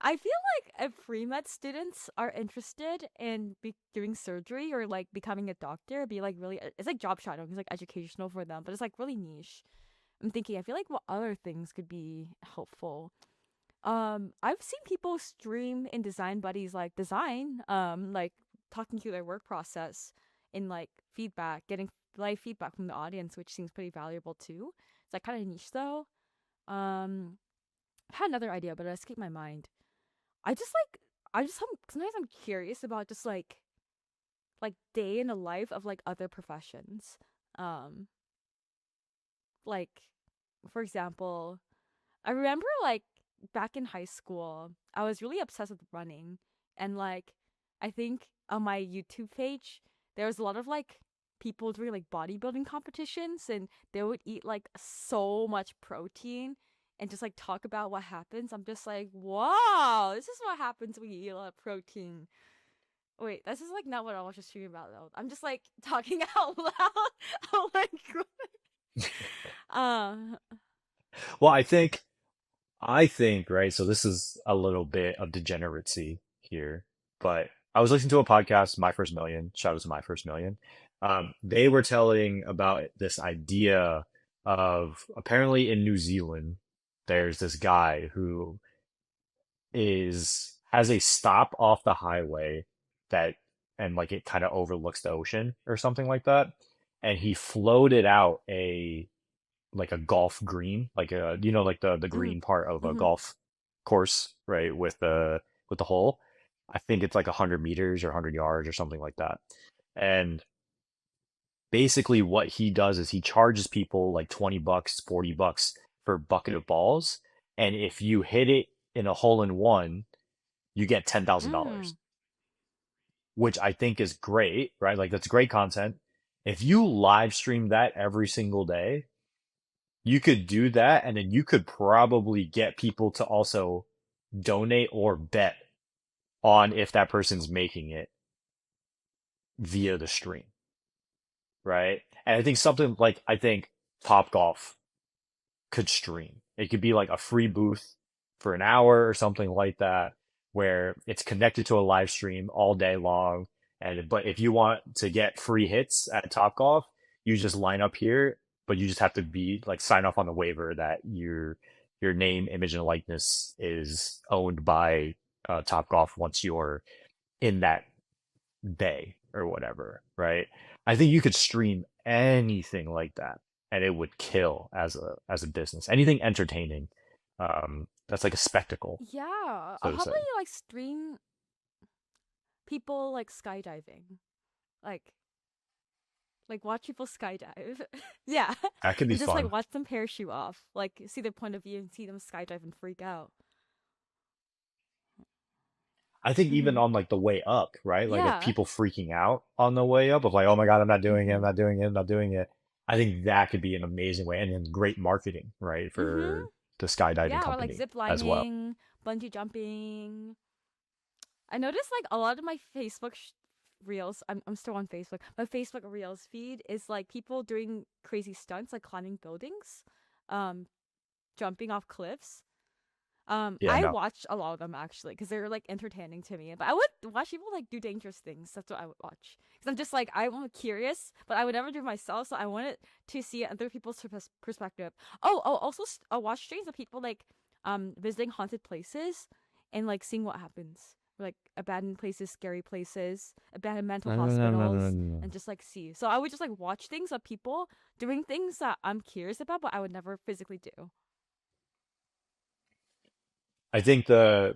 I feel like if pre-med students are interested in doing surgery or like becoming a doctor, it'd be like really, it's like job shadowing, it's like educational for them, but it's like really niche. I'm thinking, I feel like what other things could be helpful. I've seen people stream in design buddies like design, like talking through their work process in like feedback, getting live feedback from the audience, which seems pretty valuable too. It's like kind of niche though. I had another idea, but it escaped my mind. I just like, sometimes I'm curious about just like day in the life of like other professions. Um, like for example, I remember like back in high school, I was really obsessed with running. And like, I think on my YouTube page, there was a lot of like people doing like bodybuilding competitions and they would eat like so much protein and just like talk about what happens. I'm just like, wow, this is what happens when you eat a lot of protein. Wait, this is like not what I was just streaming about though. I'm just like talking out loud. Oh my god. Uh, well, I think, right? So this is a little bit of degeneracy here, but I was listening to a podcast, My First Million. Shout out to My First Million. They were telling about this idea of apparently in New Zealand, there's this guy who is has a stop off the highway that and like it kind of overlooks the ocean or something like that. And he floated out a golf green, like a like the mm, green part of a mhm, golf course, right? With the hole. I think it's like 100 meters or 100 yards or something like that. And basically what he does is he charges people like $20, $40 for a bucket of balls. And if you hit it in a hole in one, you get $10,000, mm. which I think is great, right? Like that's great content. If you live stream that every single day, you could do that and then you could probably get people to also donate or bet on if that person's making it via the stream, right? And I think something like I think Top Golf could stream. It could be like a free booth for an hour or something like that, where it's connected to a live stream all day long. And but if you want to get free hits at Top Golf, you just line up here, but you just have to be like sign off on the waiver that your name, image, and likeness is owned by Top Golf once you're in that bay or whatever, right? I think you could stream anything like that and it would kill as a business. Anything entertaining, that's like a spectacle, Yeah. so to How about say. you like stream people like skydiving? Like watch people skydive. Yeah. That could be And just like fun. watch them parachute off. Like see their point of view and see them skydive and freak out. I think even Mhm. on like the way up, right? Like of Yeah. people freaking out on the way up of like, oh my God, I'm not doing it, I'm Mhm. not doing it, I'm not doing it. I think that could be an amazing way and then great marketing, right, Mhm. for the skydiving Yeah, or like company zip as well. lining, bungee jumping. I noticed like a lot of my Facebook reels. I'm still on Facebook. My Facebook reels feed is like people doing crazy stunts, like climbing buildings, um, jumping off cliffs. Yeah, I no. watched a lot of them actually because they were like entertaining to me. But I would watch people like do dangerous things. That's what I would watch because I'm just like I'm curious, but I would never do it myself. So I wanted to see other people's perspective. Oh, also watch streams of people like visiting haunted places and like seeing what happens. Like abandoned places, scary places, abandoned mental No, no, no, no, no, hospitals, no, no. and just like see. So I would just like watch things of people doing things that I'm curious about, but I would never physically do. I think the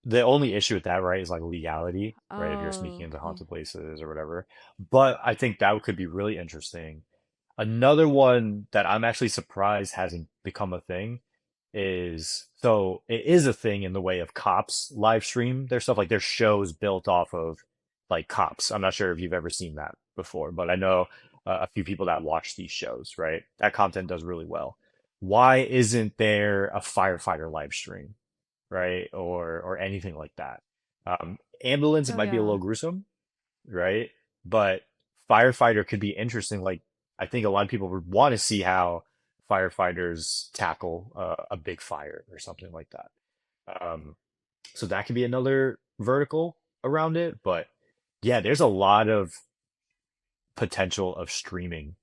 only issue with that, right, is like legality, right? If you're sneaking Oh, into yeah. haunted places or whatever. But I think that could be really interesting. Another one that I'm actually surprised hasn't become a thing is so it is a thing in the way of cops live stream their stuff. Like their shows built off of like cops. I'm not sure if you've ever seen that before, but I know a few people that watch these shows, right? That content does really well. Why isn't there a firefighter live stream, right? Or anything like that? Ambulance, it Oh might be a yeah. little gruesome, right? But firefighter could be interesting. Like I think a lot of people would want to see how firefighters tackle a big fire or something like that. Um, so that could be another vertical around it. But yeah, there's a lot of potential of streaming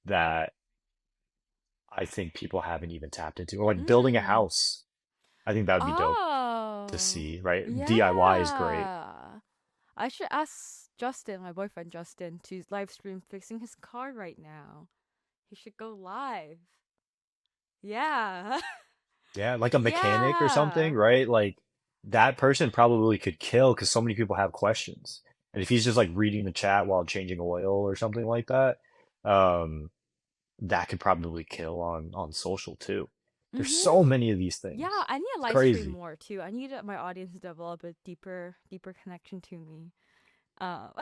that I think people haven't even tapped into. Or like building a Mm. house. I think that would be dope to Oh. see, right? DIY is great. Yeah. I should ask Justin, my boyfriend Justin, to live stream fixing his car right now. He should go live. Yeah. Yeah, like a mechanic or something, Yeah. right? Like that person probably could kill because so many people have questions. And if he's just like reading the chat while changing oil or something like that, um, that could probably kill on social too. There's Mhm. so many of these Yeah, things. I need to It's live stream crazy. more too. I need my audience to develop a deeper connection to me. Um.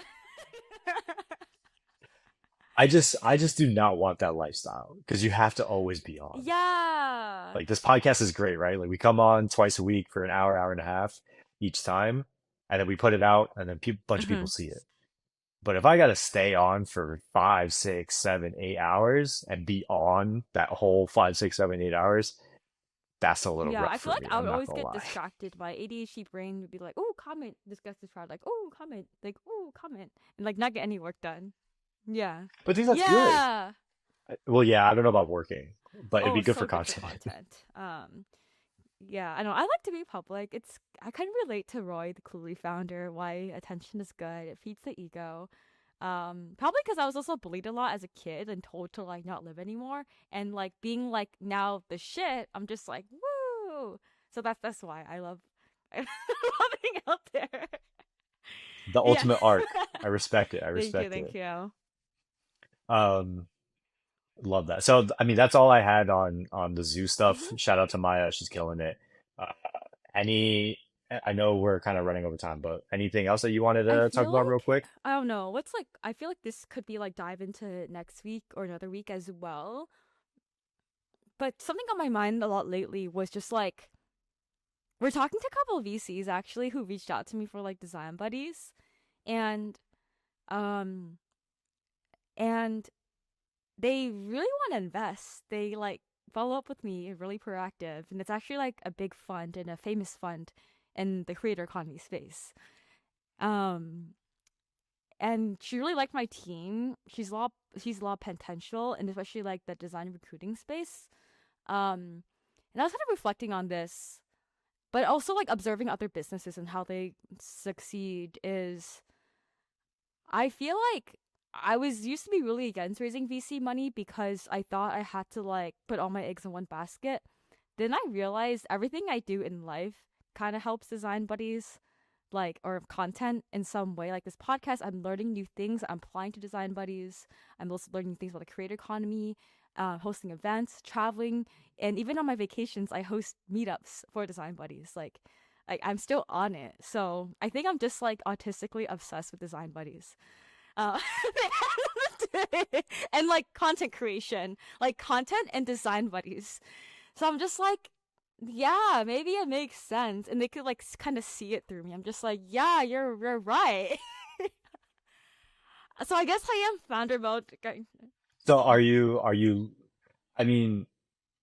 I just do not want that lifestyle because you have to always be on. Yeah. Like this podcast is great, right? Like we come on twice a week for an hour, hour and a half each time, and then we put it out, and then bunch of people Mhm. see it. But if I gotta stay on for 5, 6, 7, 8 hours and be on that whole 5, 6, 7, 8 hours, that's a little Yeah, rough I feel for like me. I I'm would not always gonna get lie. distracted. My ADHD brain would be like, "Oh, comment, discuss this product." Like, "Oh, comment." Like, "Oh, comment." And like not get any work done. Yeah. But I think that's good. Yeah. Well, yeah, I don't know about working, but it'd Oh, be good so for good for content. content. Yeah, I know. I like to be public. It's I kind of relate to Roy, the Cluely founder, why attention is good. It feeds the ego. Probably because I was also bullied a lot as a kid and told to like not live anymore. And like being like now the shit, I'm just like, woo. So that's why I love I love being out there. The Yeah. ultimate arc. I respect it. I Thank you, respect thank it. you. Um, love that. So, I mean, that's all I had on the zoo stuff. Hmm. Shout out to Maya. She's killing it. Uh, any, I know we're kind of running over time, but anything else that you wanted I to talk feel about real like quick? I don't know. What's like I feel like this could be like dive into next week or another week as well. But something on my mind a lot lately was just like we're talking to a couple of VCs actually who reached out to me for like design buddies and um and they really want to invest. They like follow up with me, really proactive, and it's actually like a big fund and a famous fund in the creator economy space. Um and she really liked my team. She's a lot of potential and especially like the design recruiting space. And I was kind of reflecting on this, but also like observing other businesses and how they succeed is I feel like I was used to be really against raising VC money because I thought I had to like put all my eggs in one basket. Then I realized everything I do in life kind of helps design buddies like or content in some way. Like this podcast, I'm learning new things. I'm applying to design buddies. I'm also learning things about the creator economy, hosting events, traveling, and even on my vacations, I host meetups for design buddies. Like I'm still on it. So I think I'm just like autistically obsessed with design buddies. Uh, and like content creation, like content and design buddies. So I'm just like, yeah, maybe it makes sense, and they could like kind of see it through me. I'm just like, yeah, you're right. So I guess I am founder mode. So are you, I mean,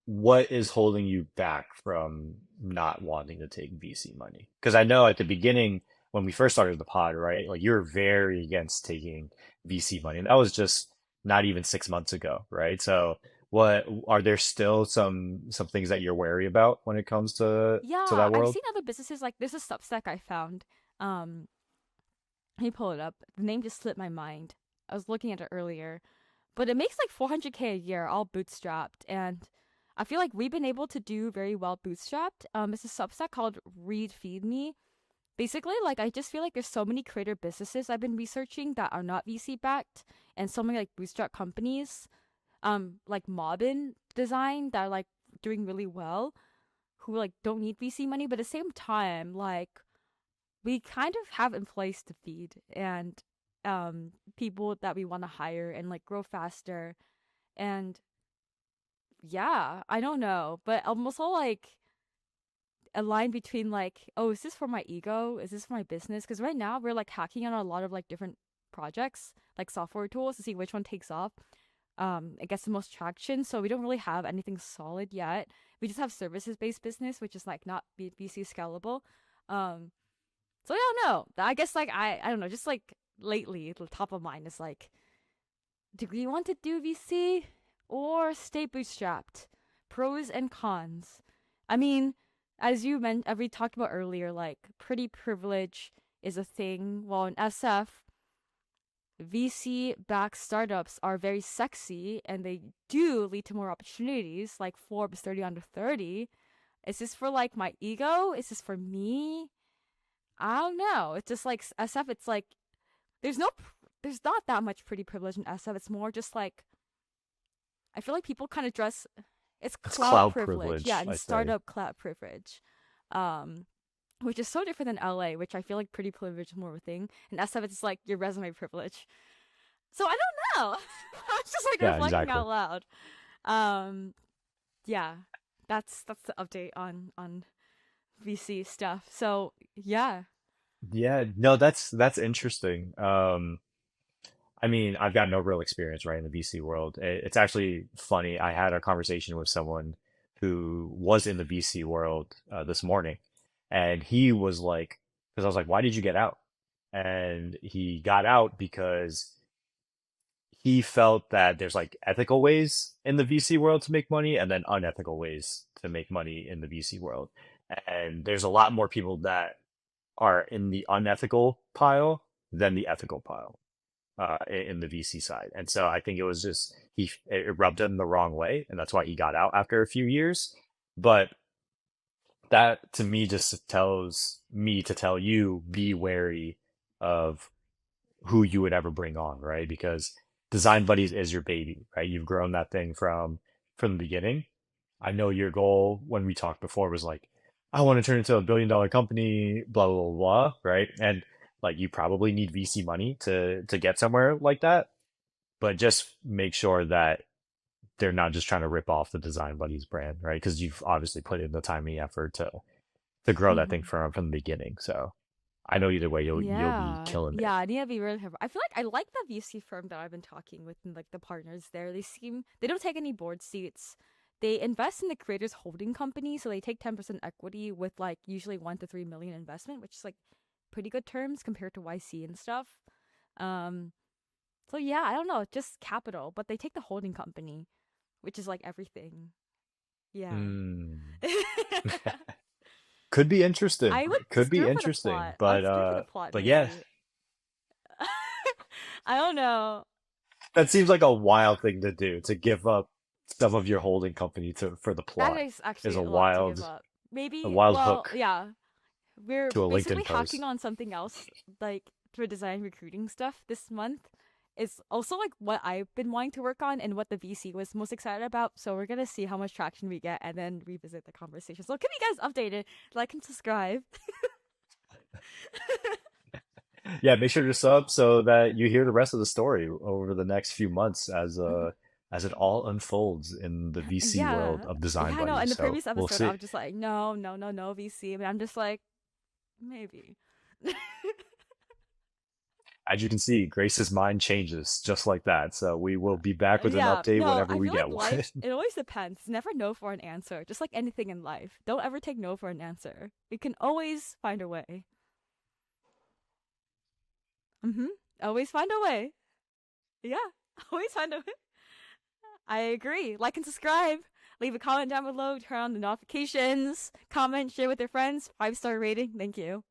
what is holding you back from not wanting to take VC money? Because I know at the beginning when we first started the pod, right? Like you're very against taking VC money, and that was just not even 6 months ago, right? So what are there still some things that you're wary about when it comes to Yeah, that I've world? seen other businesses like there's a Substack I found. Um, Let me pull it up. The name just slipped my mind. I was looking at it earlier, but it makes like 400K a year, all bootstrapped, and I feel like we've been able to do very well bootstrapped. It's a Substack called Read Feed Me. Basically, like I just feel like there's so many creator businesses I've been researching that are not VC backed, and so many like bootstrap companies, like Mobbin Design that are like doing really well, who like don't need VC money, but at the same time, like we kind of have in place to feed and people that we want to hire and like grow faster. And yeah, I don't know, but I'm also like a line between like, oh, is this for my ego? Is this for my business? Because right now we're like hacking on a lot of like different projects, like software tools to see which one takes off. It gets the most traction. So we don't really have anything solid yet. We just have services based business, which is like not VC scalable. Um, so I don't know. I guess like I don't know. Just like lately, the top of mind is like, do we want to do VC or stay bootstrapped? Pros and cons. I mean, as you mentioned, we talked about earlier, like pretty privilege is a thing. While in SF, VC backed startups are very sexy and they do lead to more opportunities, like Forbes 30 under 30. Is this for like my ego? Is this for me? I don't know. It's just like SF. It's like there's no, there's not that much pretty privilege in SF. It's more just like I feel like people kind of dress. It's It's clout cloud privilege, yeah, privilege, and I say. startup clout privilege, um, which is so different than LA, which I feel like pretty privilege is more of a thing. And SF, it's like your resume privilege. So I don't know. I'm just like Yeah, reflecting exactly. out loud. Um, yeah, that's the update on VC stuff. So yeah. Yeah, no, that's interesting. I mean, I've got no real experience right in the VC world. It's actually funny. I had a conversation with someone who was in the VC world this morning, and he was like, because I was like, "Why did you get out?" And he got out because he felt that there's like ethical ways in the VC world to make money, and then unethical ways to make money in the VC world. And there's a lot more people that are in the unethical pile than the ethical pile in the VC side. And so I think it was just it rubbed him the wrong way, and that's why he got out after a few years. But that to me just tells me to tell you be wary of who you would ever bring on, right? Because Design Buddies is your baby, right? You've grown that thing from the beginning. I know your goal when we talked before was like, I want to turn into $1 billion company, blah blah blah, blah, right? And like you probably need VC money to get somewhere like that, but just make sure that they're not just trying to rip off the Design Buddies brand, right? Because you've obviously put in the time and effort to grow that thing Mm-hmm. from the beginning. So I know either way you'll be Yeah, killing it. yeah, I need to be really careful. I feel like I like the VC firm that I've been talking with and like the partners there. They don't take any board seats. They invest in the creators holding company, so they take 10% equity with like usually 1 to 3 million investment, which is like pretty good terms compared to YC and stuff. Um, so yeah, I don't know, just capital, but they take the holding company, which is like everything. Yeah. Mm. Could be interesting. I would Could be screw for the interesting. plot. I'd screw for the plot But yeah, maybe. I don't know. that seems like a wild thing to do, to give up some of your holding company to for the That plot is is actually a lot to give up. a Maybe, wild well, hook yeah. We're to a basically LinkedIn hacking post. on something else, like for design recruiting stuff this month. It's also like what I've been wanting to work on and what the VC was most excited about. So we're gonna see how much traction we get and then revisit the conversation. So keep you guys updated. Like and subscribe. Yeah, make sure to sub so that you hear the rest of the story over the next few months as it all unfolds in the VC world Yeah. of Design Yeah, I know. In Buddies. the So previous we'll episode, I see. was just like, no, no, no, no, VC. But I'm just like, maybe. As you can see, Grace's mind changes just like that. So we will be back with an Yeah, update no, whenever I we feel get like one. life, it always depends. Never no for an answer. Just like anything in life. Don't ever take no for an answer. You can always find a way. Mm-hmm. Always find a way. Yeah, always find a way. I agree. Like and subscribe. Leave a comment down below. Turn on the notifications. Comment, share with your friends. 5-star rating. Thank you.